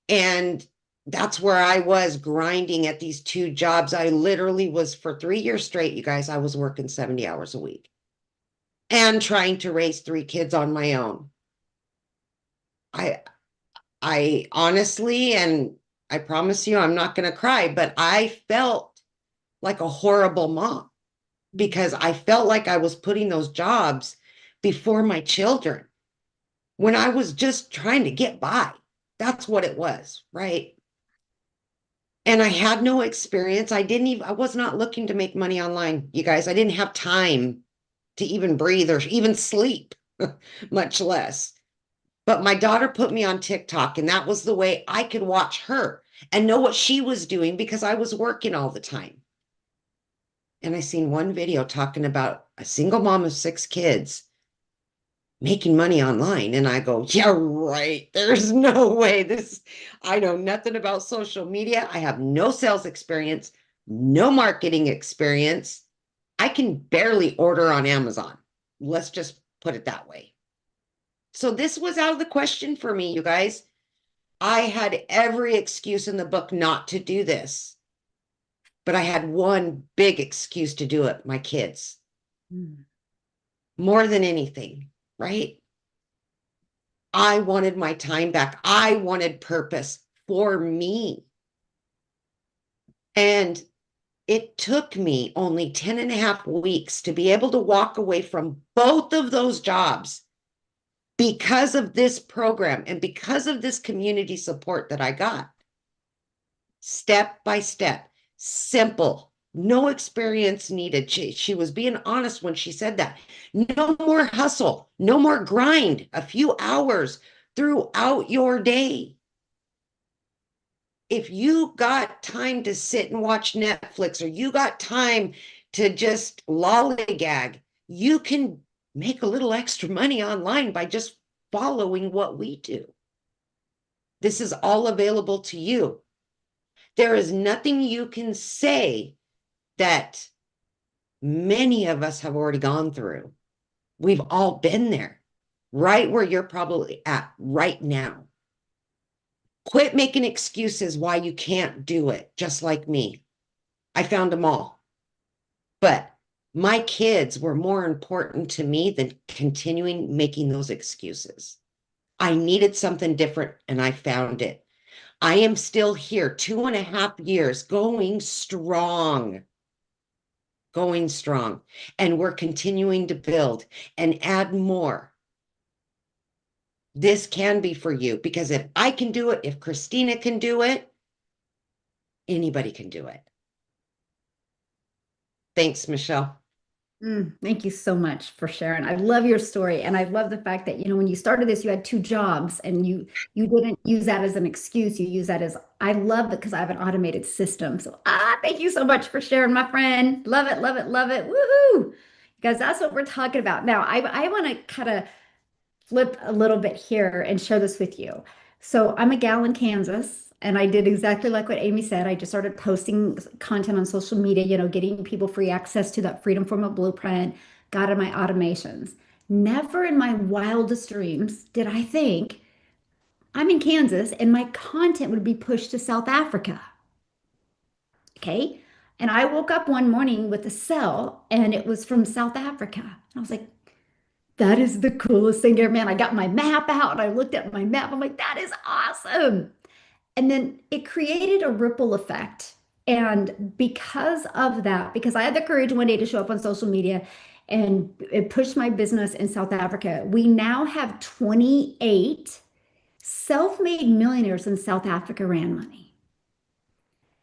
Speaker 3: And that's where I was grinding at these 2 jobs. I literally was, for 3 years straight, you guys, I was working 70 hours a week and trying to raise 3 kids on my own. I I honestly, and I promise you I'm not going to cry, but I felt like a horrible mom because I felt like I was putting those jobs before my children when I was just trying to get by. That's what it was, right? And I had no experience. I was not looking to make money online, you guys. I didn't have time to even breathe or even sleep, much less. But my daughter put me on TikTok, and that was the way I could watch her and know what she was doing because I was working all the time. And I seen one video talking about a single mom of 6 kids making money online. And I go, yeah, right. There's no way I know nothing about social media. I have no sales experience, no marketing experience. I can barely order on Amazon. Let's just put it that way. So this was out of the question for me, you guys. I had every excuse in the book not to do this, but I had one big excuse to do it, my kids. More than anything, right? I wanted my time back. I wanted purpose for me. And it took me only 10 and a half weeks to be able to walk away from both of those jobs because of this program and because of this community support that I got. Step by step, simple, no experience needed. She was being honest when she said that. No more hustle, no more grind, a few hours throughout your day. If you got time to sit and watch Netflix, or you got time to just lollygag, you can make a little extra money online by just following what we do. This is all available to you. There is nothing you can say that many of us have already gone through. We've all been there, right where you're probably at right now. Quit making excuses why you can't do it, just like me. I found them all. But my kids were more important to me than continuing making those excuses. I needed something different, and I found it. I am still here 2.5 years going strong. And we're continuing to build and add more. This can be for you, because if I can do it, if Christina can do it, anybody can do it. Thanks, Michelle.
Speaker 1: Thank you so much for sharing. I love your story, and I love the fact that, when you started this, you had two jobs, and you didn't use that as an excuse. You use that as, I love it because I have an automated system. So thank you so much for sharing, my friend. Love it, love it, love it. Woohoo! Because that's what we're talking about. Now, I want to kind of flip a little bit here and share this with you. So I'm a gal in Kansas, and I did exactly like what Amy said. I just started posting content on social media, getting people free access to that Freedom From a Blueprint, got in my automations. Never in my wildest dreams did I think I'm in Kansas and my content would be pushed to South Africa. Okay. And I woke up one morning with a cell and it was from South Africa. And I was like, that is the coolest thing ever, man. I got my map out and I looked at my map. I'm like, that is awesome. And then it created a ripple effect. And because of that, because I had the courage one day to show up on social media and it pushed my business in South Africa, we now have 28 self-made millionaires in South Africa ran money.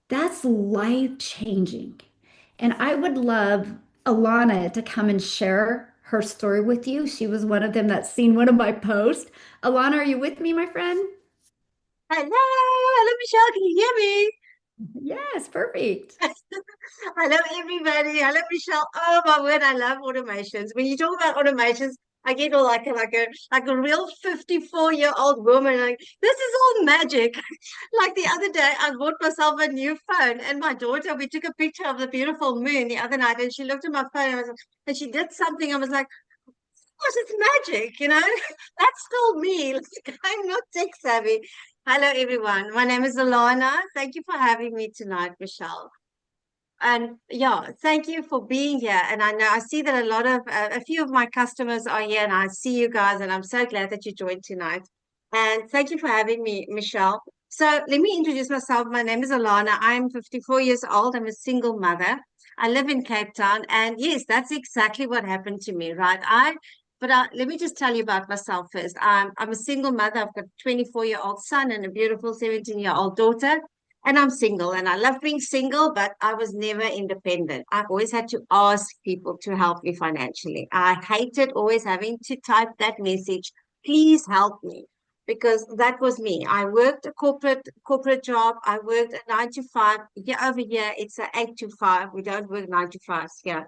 Speaker 1: That's life changing. And I would love Alana to come and share her story with you. She was one of them that's seen one of my posts. Alana, are you with me, my friend?
Speaker 4: Hello, Michelle, can you hear me?
Speaker 1: Yes, perfect.
Speaker 4: Hello, everybody. Hello, Michelle. Oh my word, I love automations. When you talk about automations, I get all like a real 54-year-old woman. Like, this is all magic. Like the other day, I bought myself a new phone, and my daughter, we took a picture of the beautiful moon the other night, and she looked at my phone and she did something. I was like, course, it's magic, That's still me. Like, I'm not tech savvy. Hello, everyone. My name is Alana. Thank you for having me tonight, Michelle. And yeah, thank you for being here. And I know I see that a few of my customers are here, and I see you guys, and I'm so glad that you joined tonight. And thank you for having me, Michelle. So let me introduce myself. My name is Alana. I'm 54 years old. I'm a single mother. I live in Cape Town, and yes, that's exactly what happened to me, right? Let me just tell you about myself first. I'm a single mother. I've got a 24-year-old son and a beautiful 17-year-old daughter. And I'm single and I love being single, but I was never independent. I always had to ask people to help me financially. I hated always having to type that message, please help me, because that was me. I worked a corporate job. I worked a 9 to 5. Year over year, it's an 8 to 5. We don't work 9 to 5s here.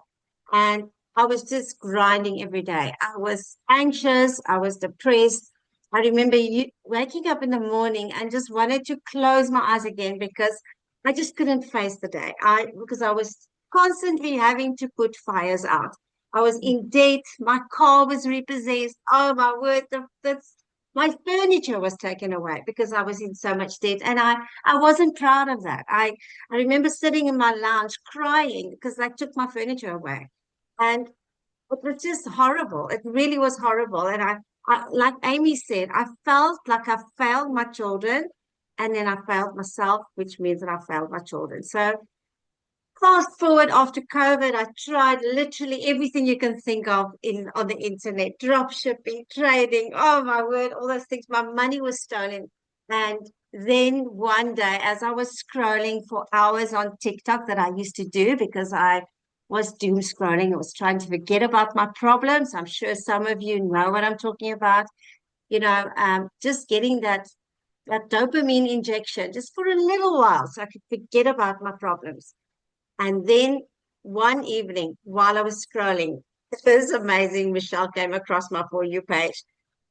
Speaker 4: And I was just grinding every day. I was anxious. I was depressed. I remember waking up in the morning and just wanted to close my eyes again because I just couldn't face the day. Because I was constantly having to put fires out. I was in debt. My car was repossessed. Oh my word, my furniture was taken away because I was in so much debt, and I wasn't proud of that. I remember sitting in my lounge crying because they took my furniture away, and it was just horrible. It really was horrible. And like Amy said, I felt like I failed my children and then I failed myself, which means that I failed my children. So fast forward after COVID, I tried literally everything you can think of on the internet, drop shipping, trading. Oh my word, all those things. My money was stolen. And then one day, as I was scrolling for hours on TikTok that I used to do because I was doom scrolling, I was trying to forget about my problems. I'm sure some of you know what I'm talking about. Just getting that dopamine injection just for a little while so I could forget about my problems. And then one evening, while I was scrolling, this amazing Michelle came across my For You page.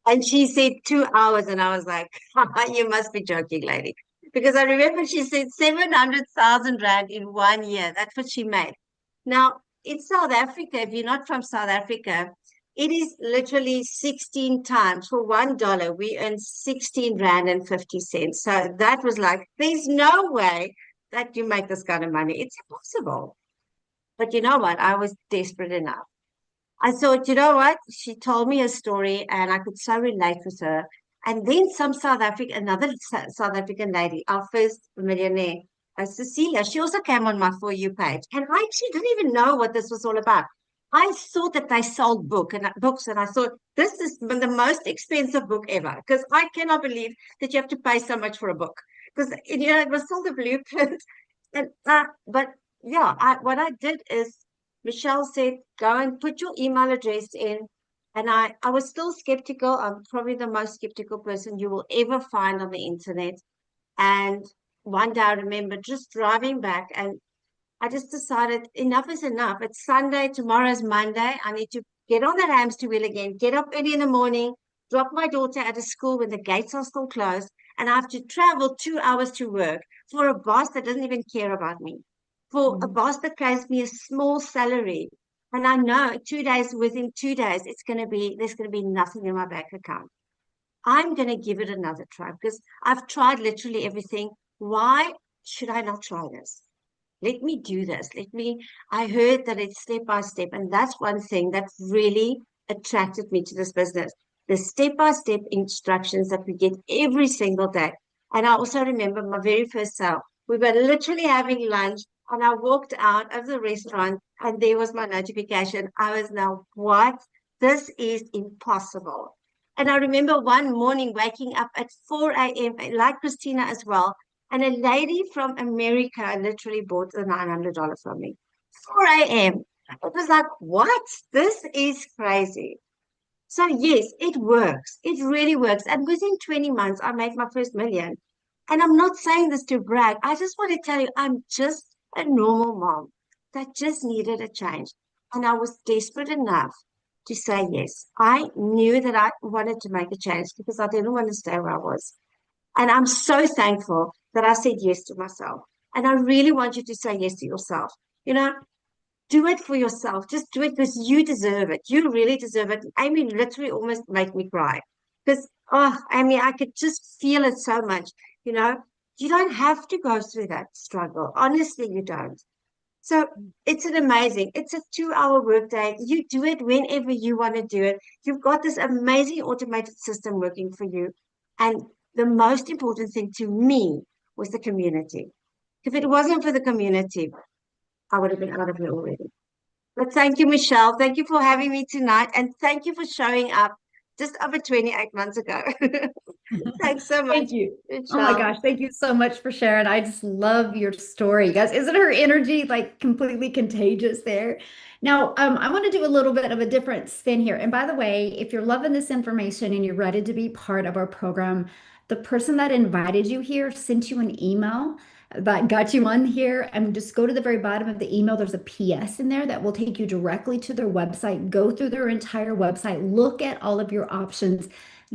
Speaker 4: And she said 2 hours. And I was like, you must be joking, lady. Because I remember she said 700,000 Rand in 1 year. That's what she made. Now, in South Africa, if you're not from South Africa, it is literally 16 times. For $1, we earn 16 Rand and 50 cents. So that was like, there's no way that you make this kind of money. It's impossible. But you know what? I was desperate enough. I thought, you know what? She told me a story and I could so relate with her. And then another South African lady, our first millionaire, Cecilia, she also came on my For You page. And I actually didn't even know what this was all about. I thought that they sold books, and I thought this is the most expensive book ever because I cannot believe that you have to pay so much for a book because it was still the blueprint. And but yeah, what I did is Michelle said, go and put your email address in. And I was still skeptical. I'm probably the most skeptical person you will ever find on the internet. And one day I remember just driving back and I just decided enough is enough. It's Sunday, tomorrow's Monday. I need to get on that hamster wheel again, get up early in the morning, drop my daughter at a school when the gates are still closed, and I have to travel 2 hours to work for a boss that doesn't even care about me, for a
Speaker 1: Mm.
Speaker 4: boss that pays me a small salary. And I know 2 days, within 2 days, there's going to be nothing in my bank account. I'm going to give it another try because I've tried literally everything. Why should I not try this? Let me do this. I heard that it's step by step. And that's one thing that really attracted me to this business. The step by step instructions that we get every single day. And I also remember my very first sale. We were literally having lunch and I walked out of the restaurant and there was my notification. I was now, what? This is impossible. And I remember one morning waking up at 4 a.m., like Christina as well, and a lady from America literally bought the $900 from me. 4 a.m. It was like, what? This is crazy. So yes, it works. It really works. And within 20 months, I made my first million. And I'm not saying this to brag. I just want to tell you, I'm just a normal mom that just needed a change. And I was desperate enough to say yes. I knew that I wanted to make a change because I didn't want to stay where I was. And I'm so thankful that I said yes to myself. And I really want you to say yes to yourself. You know, do it for yourself. Just do it because you deserve it. You really deserve it. Amy literally almost made me cry because, oh, Amy, I could just feel it so much. You know, you don't have to go through that struggle. Honestly, you don't. So it's a 2 hour workday. You do it whenever you want to do it. You've got this amazing automated system working for you. And the most important thing to me was the community. If it wasn't for the community, I would have been out of here already. But thank you, Michelle. Thank you for having me tonight. And thank you for showing up just over 28 months ago. Thanks so much,
Speaker 1: Thank you. Oh my
Speaker 4: Michelle.
Speaker 1: gosh, thank you so much for sharing. I just love your story, you guys. Isn't her energy like completely contagious there? Now, I want to do a little bit of a different spin here. And by the way, if you're loving this information and you're ready to be part of our program, the person that invited you here sent you an email that got you on here. And just go to the very bottom of the email. There's a PS in there that will take you directly to their website. Go through their entire website, look at all of your options.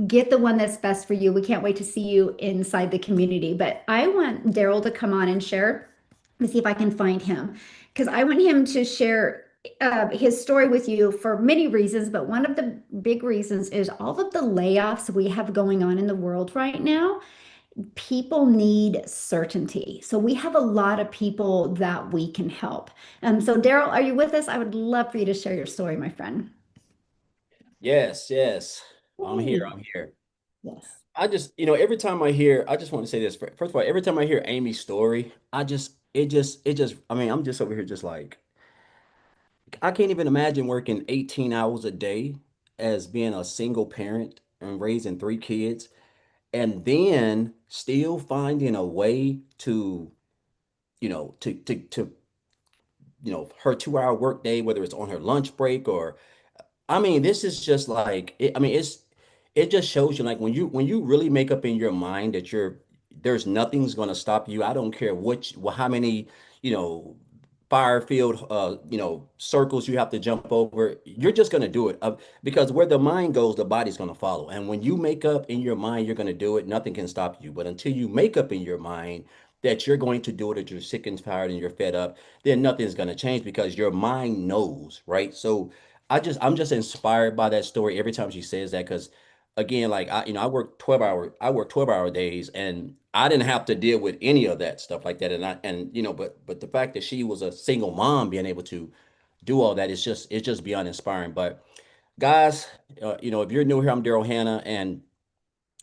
Speaker 1: Get the one that's best for you. We can't wait to see you inside the community. But I want Daryl to come on and share. Let's see if I can find him because I want him to share his story with you for many reasons. But one of the big reasons is all of the layoffs we have going on in the world right now. People need certainty. So we have a lot of people that we can help. So Daryl, are you with us? I would love for you to share your story, my friend.
Speaker 5: Yes, yes. I'm here.
Speaker 1: Hey.
Speaker 5: I'm here.
Speaker 1: Yes.
Speaker 5: I just, every time I hear, I just want to say this. First of all, every time I hear Amy's story, I mean, I'm just over here just like, I can't even imagine working 18 hours a day as being a single parent and raising three kids, and then still finding a way to, her 2 hour workday, whether it's on her lunch break or I mean, this is just like I mean, it just shows you like when you really make up in your mind that there's nothing's gonna stop you. I don't care how many, you know, fire field circles you have to jump over. You're just gonna do it. Because where the mind goes, the body's gonna follow. And when you make up in your mind you're gonna do it, nothing can stop you. But until you make up in your mind that you're going to do it, that you're sick and tired and you're fed up, then nothing's gonna change because your mind knows, right? So I'm just inspired by that story every time she says that because again, like I work 12-hour days and I didn't have to deal with any of that stuff like that. But the fact that she was a single mom being able to do all that is just beyond inspiring. But guys, if you're new here, I'm Daryl Hannah and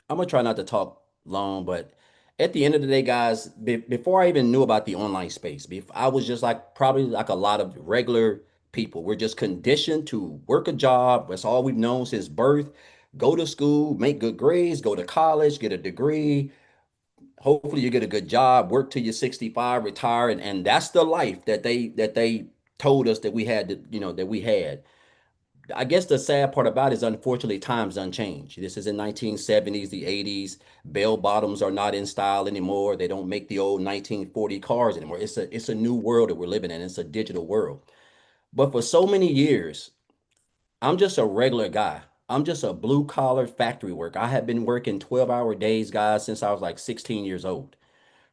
Speaker 5: I'm gonna try not to talk long, but at the end of the day, guys, before I even knew about the online space, I was just like probably like a lot of regular people. We're just conditioned to work a job. That's all we've known since birth. Go to school, make good grades, go to college, get a degree. Hopefully you get a good job, work till you're 65, retire, and that's the life that they told us that we had to, that we had. I guess the sad part about it is unfortunately times unchanged. This is in 1970s, the 80s. Bell bottoms are not in style anymore. They don't make the old 1940 cars anymore. It's a new world that we're living in. It's a digital world. But for so many years, I'm just a regular guy. I'm just a blue collar factory worker. I have been working 12-hour days, guys, since I was like 16 years old.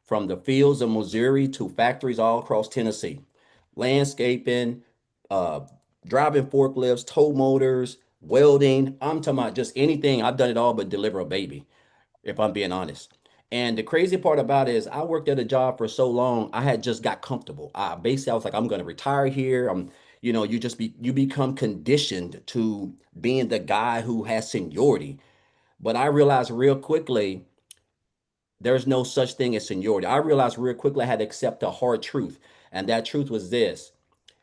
Speaker 5: From the fields of Missouri to factories all across Tennessee, landscaping, uh, driving forklifts, tow motors, welding. I'm talking about just anything. I've done it all but deliver a baby, if I'm being honest. And the crazy part about it is I worked at a job for so long, I had just got comfortable. Basically I was like, I'm gonna retire here. You become conditioned to being the guy who has seniority. But I realized real quickly there's no such thing as seniority. I realized real quickly I had to accept a hard truth. And that truth was this: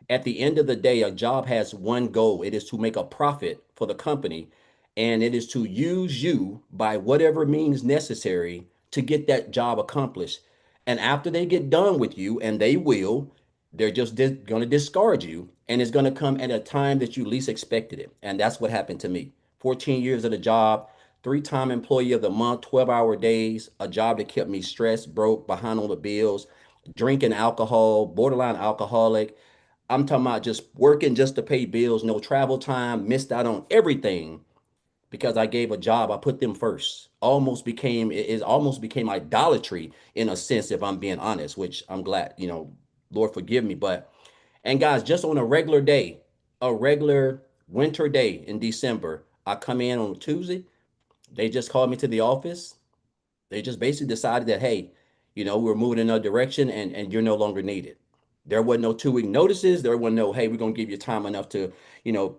Speaker 5: at the end of the day, a job has one goal. It is to make a profit for the company, and it is to use you by whatever means necessary to get that job accomplished. And after they get done with you, and they will, they're just going to discard you, and it's going to come at a time that you least expected it. And that's what happened to me. 14 years at a job, three-time employee of the month, 12-hour days, a job that kept me stressed, broke, behind on the bills, drinking alcohol, borderline alcoholic. I'm talking about just working just to pay bills, no travel time, missed out on everything because I gave a job. I put them first. Almost became idolatry in a sense, if I'm being honest, which I'm glad, Lord forgive me. But and guys, just on a regular day, a regular winter day in December, I come in on Tuesday. They just called me to the office. They just basically decided that, hey, we're moving in another direction and you're no longer needed. There wasn't no 2 week notices. There wasn't no, hey, we're gonna give you time enough to,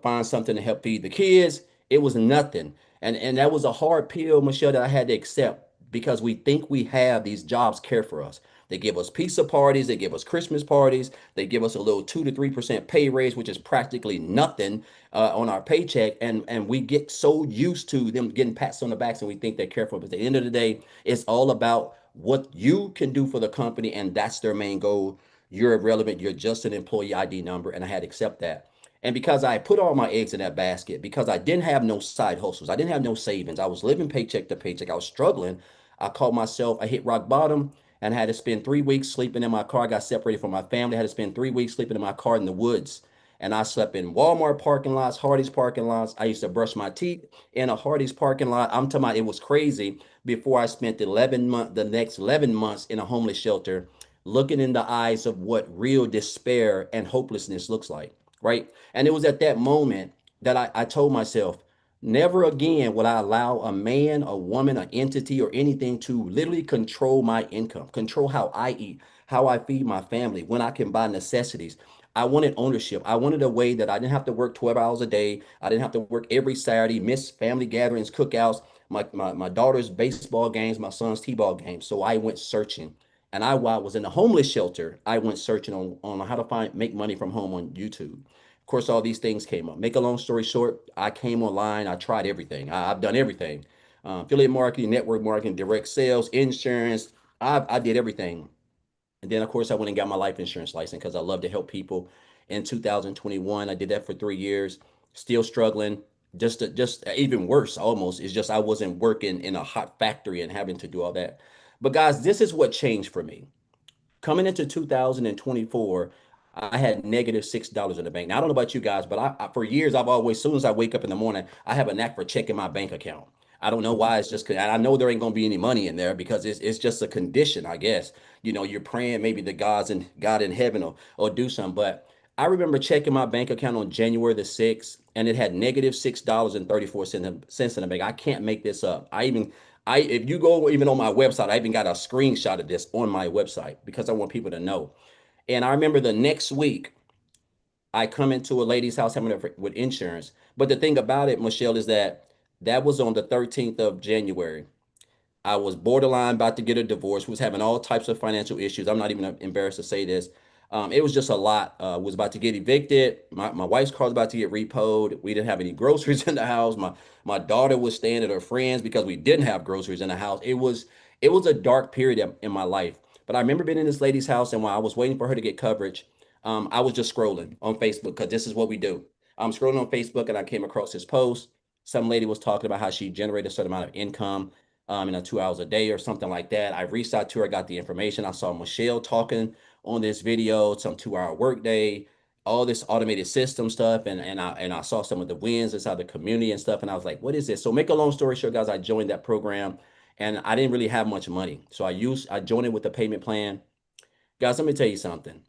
Speaker 5: find something to help feed the kids. It was nothing. And that was a hard pill, Michelle, that I had to accept because we think we have these jobs care for us. They give us pizza parties, they give us Christmas parties, they give us a little 2 to 3% pay raise, which is practically nothing on our paycheck, and we get so used to them getting pats on the backs, and we think they're careful. But at the end of the day, it's all about what you can do for the company, and that's their main goal. You're irrelevant. You're just an employee ID number, and I had to accept that. And because I put all my eggs in that basket, because I didn't have no side hustles, I didn't have no savings, I was living paycheck to paycheck, I was struggling. I called myself, I hit rock bottom and I had to spend 3 weeks sleeping in my car. I got separated from my family. I had to spend 3 weeks sleeping in my car in the woods. And I slept in Walmart parking lots, Hardee's parking lots. I used to brush my teeth in a Hardee's parking lot. I'm talking about it was crazy before I spent the next 11 months in a homeless shelter, looking in the eyes of what real despair and hopelessness looks like, right? And it was at that moment that I told myself, never again will I allow a man, a woman, an entity, or anything to literally control my income, control how I eat, how I feed my family, when I can buy necessities. I wanted ownership. I wanted a way that I didn't have to work 12 hours a day. I didn't have to work every Saturday, miss family gatherings, cookouts, my daughter's baseball games, my son's t-ball games. So I went searching. And while I was in a homeless shelter, I went searching on how to make money from home on YouTube. Of course, all these things came up. Make a long story short, I came online. I tried everything. I've done everything. Affiliate marketing, network marketing, direct sales, insurance. I did everything. And then, of course, I went and got my life insurance license because I love to help people. In 2021, I did that for 3 years. Still struggling. Just even worse, almost, is just I wasn't working in a hot factory and having to do all that. But guys, this is what changed for me. Coming into 2024, I had -$6 in the bank. Now, I don't know about you guys, but for years, I've always, as soon as I wake up in the morning, I have a knack for checking my bank account. I don't know why. It's just, and I know there ain't gonna be any money in there because it's just a condition, I guess. You're praying maybe the God in heaven or do something. But I remember checking my bank account on January the 6th, and it had -$6.34 in the bank. I can't make this up. If you go even on my website, I even got a screenshot of this on my website because I want people to know. And I remember the next week, I come into a lady's house having with insurance. But the thing about it, Michelle, is that that was on the 13th of January. I was borderline about to get a divorce, was having all types of financial issues. I'm not even embarrassed to say this. It was just a lot. Was about to get evicted. My wife's car was about to get repoed. We didn't have any groceries in the house. My daughter was staying at her friends because we didn't have groceries in the house. It was a dark period in my life. But I remember being in this lady's house, and while I was waiting for her to get coverage, I was just scrolling on Facebook because this is what we do. I'm scrolling on Facebook and I came across this post. Some lady was talking about how she generated a certain amount of income in a 2 hours a day or something like that. I reached out to her, got the information. I saw Michelle talking on this video, some 2 hour workday, all this automated system stuff, and I saw some of the wins inside the community and stuff. And I was like, what is this? So make a long story short, guys, I joined that program and I didn't really have much money. So I joined it with a payment plan. Guys, let me tell you something.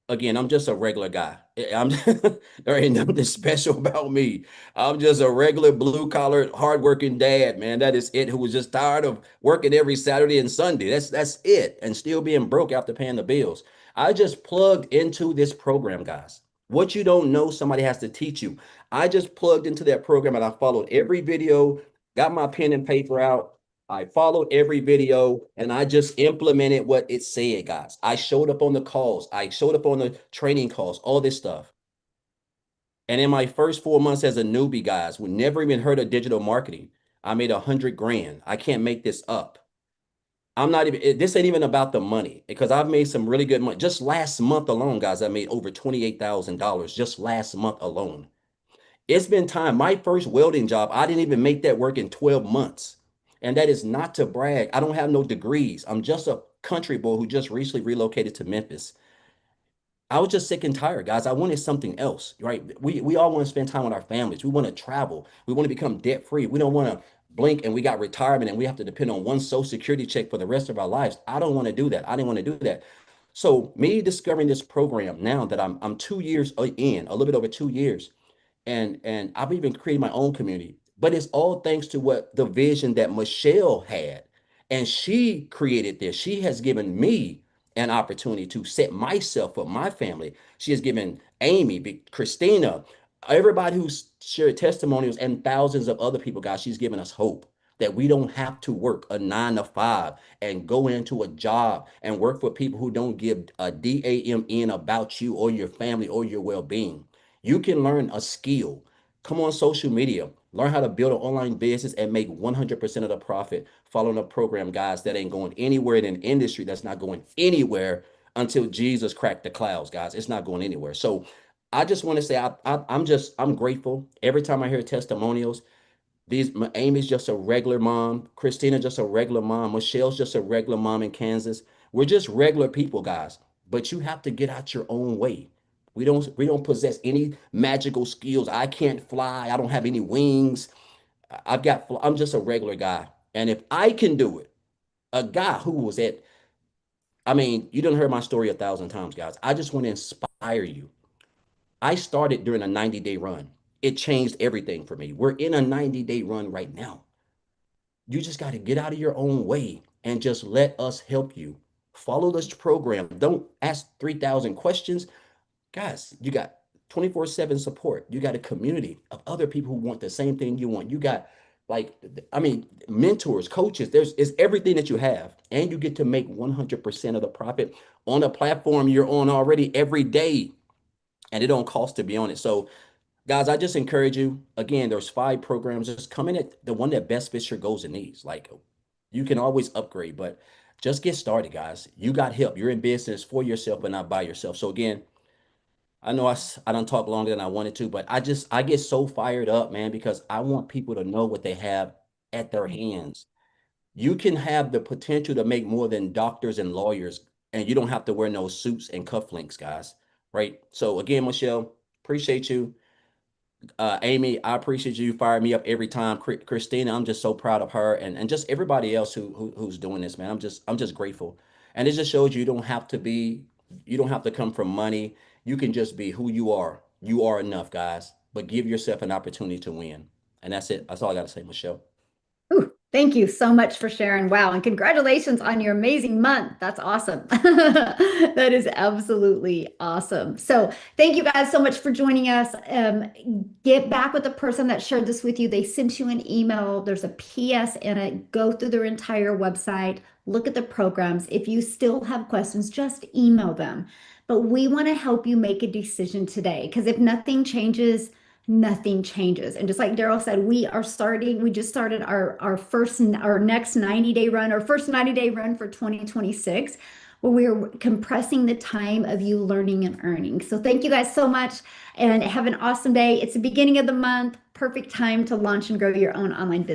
Speaker 5: Again, I'm just a regular guy. I'm there ain't nothing special about me. I'm just a regular blue collar, hardworking dad, man. That is it. Who was just tired of working every Saturday and Sunday. That's it, and still being broke after paying the bills. I just plugged into this program, guys. What you don't know, somebody has to teach you. I just plugged into that program and I followed every video, got my pen and paper out. I followed every video and I just implemented what it said, guys. I showed up on the calls. I showed up on the training calls, all this stuff. And in my first 4 months as a newbie, guys, who never even heard of digital marketing, I made 100 grand. I can't make this up. I'm not even, this ain't even about the money because I've made some really good money. Just last month alone, guys, I made over $28,000 just last month alone. It's been time. My first welding job, I didn't even make that work in 12 months. And that is not to brag. I don't have no degrees. I'm just a country boy who just recently relocated to Memphis. I was just sick and tired, guys. I wanted something else, right? We all want to spend time with our families. We want to travel. We want to become debt free. We don't want to blink and we got retirement and we have to depend on one social security check for the rest of our lives. I don't want to do that. I didn't want to do that. So me discovering this program now that I'm 2 years in, a little bit over 2 years, and I've even created my own community. But it's all thanks to what the vision that Michelle had. And she created this. She has given me an opportunity to set myself up, my family. She has given Amy, Christina, everybody who's shared testimonials, and thousands of other people, guys, she's given us hope that we don't have to work a 9 to 5 and go into a job and work for people who don't give a damn about you or your family or your well-being. You can learn a skill. Come on social media, learn how to build an online business and make 100% of the profit following a program, guys, that ain't going anywhere in an industry that's not going anywhere until Jesus cracked the clouds, guys. It's not going anywhere. So I just want to say I'm grateful every time I hear testimonials. Amy's just a regular mom. Christina just a regular mom. Michelle's just a regular mom in Kansas. We're just regular people, guys. But you have to get out your own way. We don't possess any magical skills. I can't fly. I don't have any wings. I'm just a regular guy. And if I can do it, a guy who was at, I mean, you done heard my story 1,000 times, guys. I just want to inspire you. I started during a 90-day run. It changed everything for me. We're in a 90-day run right now. You just got to get out of your own way and just let us help you. Follow this program. Don't ask 3,000 questions. Guys, you got 24/7 support. You got a community of other people who want the same thing you want. You got like, I mean, mentors, coaches. It's everything that you have. And you get to make 100% of the profit on a platform you're on already every day. And it don't cost to be on it. So guys, I just encourage you. Again, there's 5 programs. Just come in at the one that best fits your goals and needs. Like you can always upgrade, but just get started, guys. You got help. You're in business for yourself, but not by yourself. So again, I know I don't talk longer than I wanted to, but I get so fired up, man, because I want people to know what they have at their hands. You can have the potential to make more than doctors and lawyers, and you don't have to wear no suits and cufflinks, guys. Right? So again, Michelle, appreciate you. Amy, I appreciate you firing me up every time. Christina, I'm just so proud of her and just everybody else who's doing this, man. I'm just grateful. And it just shows you don't have to come from money. You can just be who you are. You are enough, guys. But give yourself an opportunity to win. And that's it. That's all I got to say, Michelle.
Speaker 1: Ooh, thank you so much for sharing. Wow. And congratulations on your amazing month. That's awesome. That is absolutely awesome. So thank you guys so much for joining us. Get back with the person that shared this with you. They sent you an email. There's a PS in it. Go through their entire website. Look at the programs. If you still have questions, just email them. But we want to help you make a decision today because if nothing changes. And just like Daryl said, we just started our next 90-day run, our first 90-day run for 2026. we're compressing the time of you learning and earning. So thank you guys so much and have an awesome day. It's the beginning of the month, perfect time to launch and grow your own online business.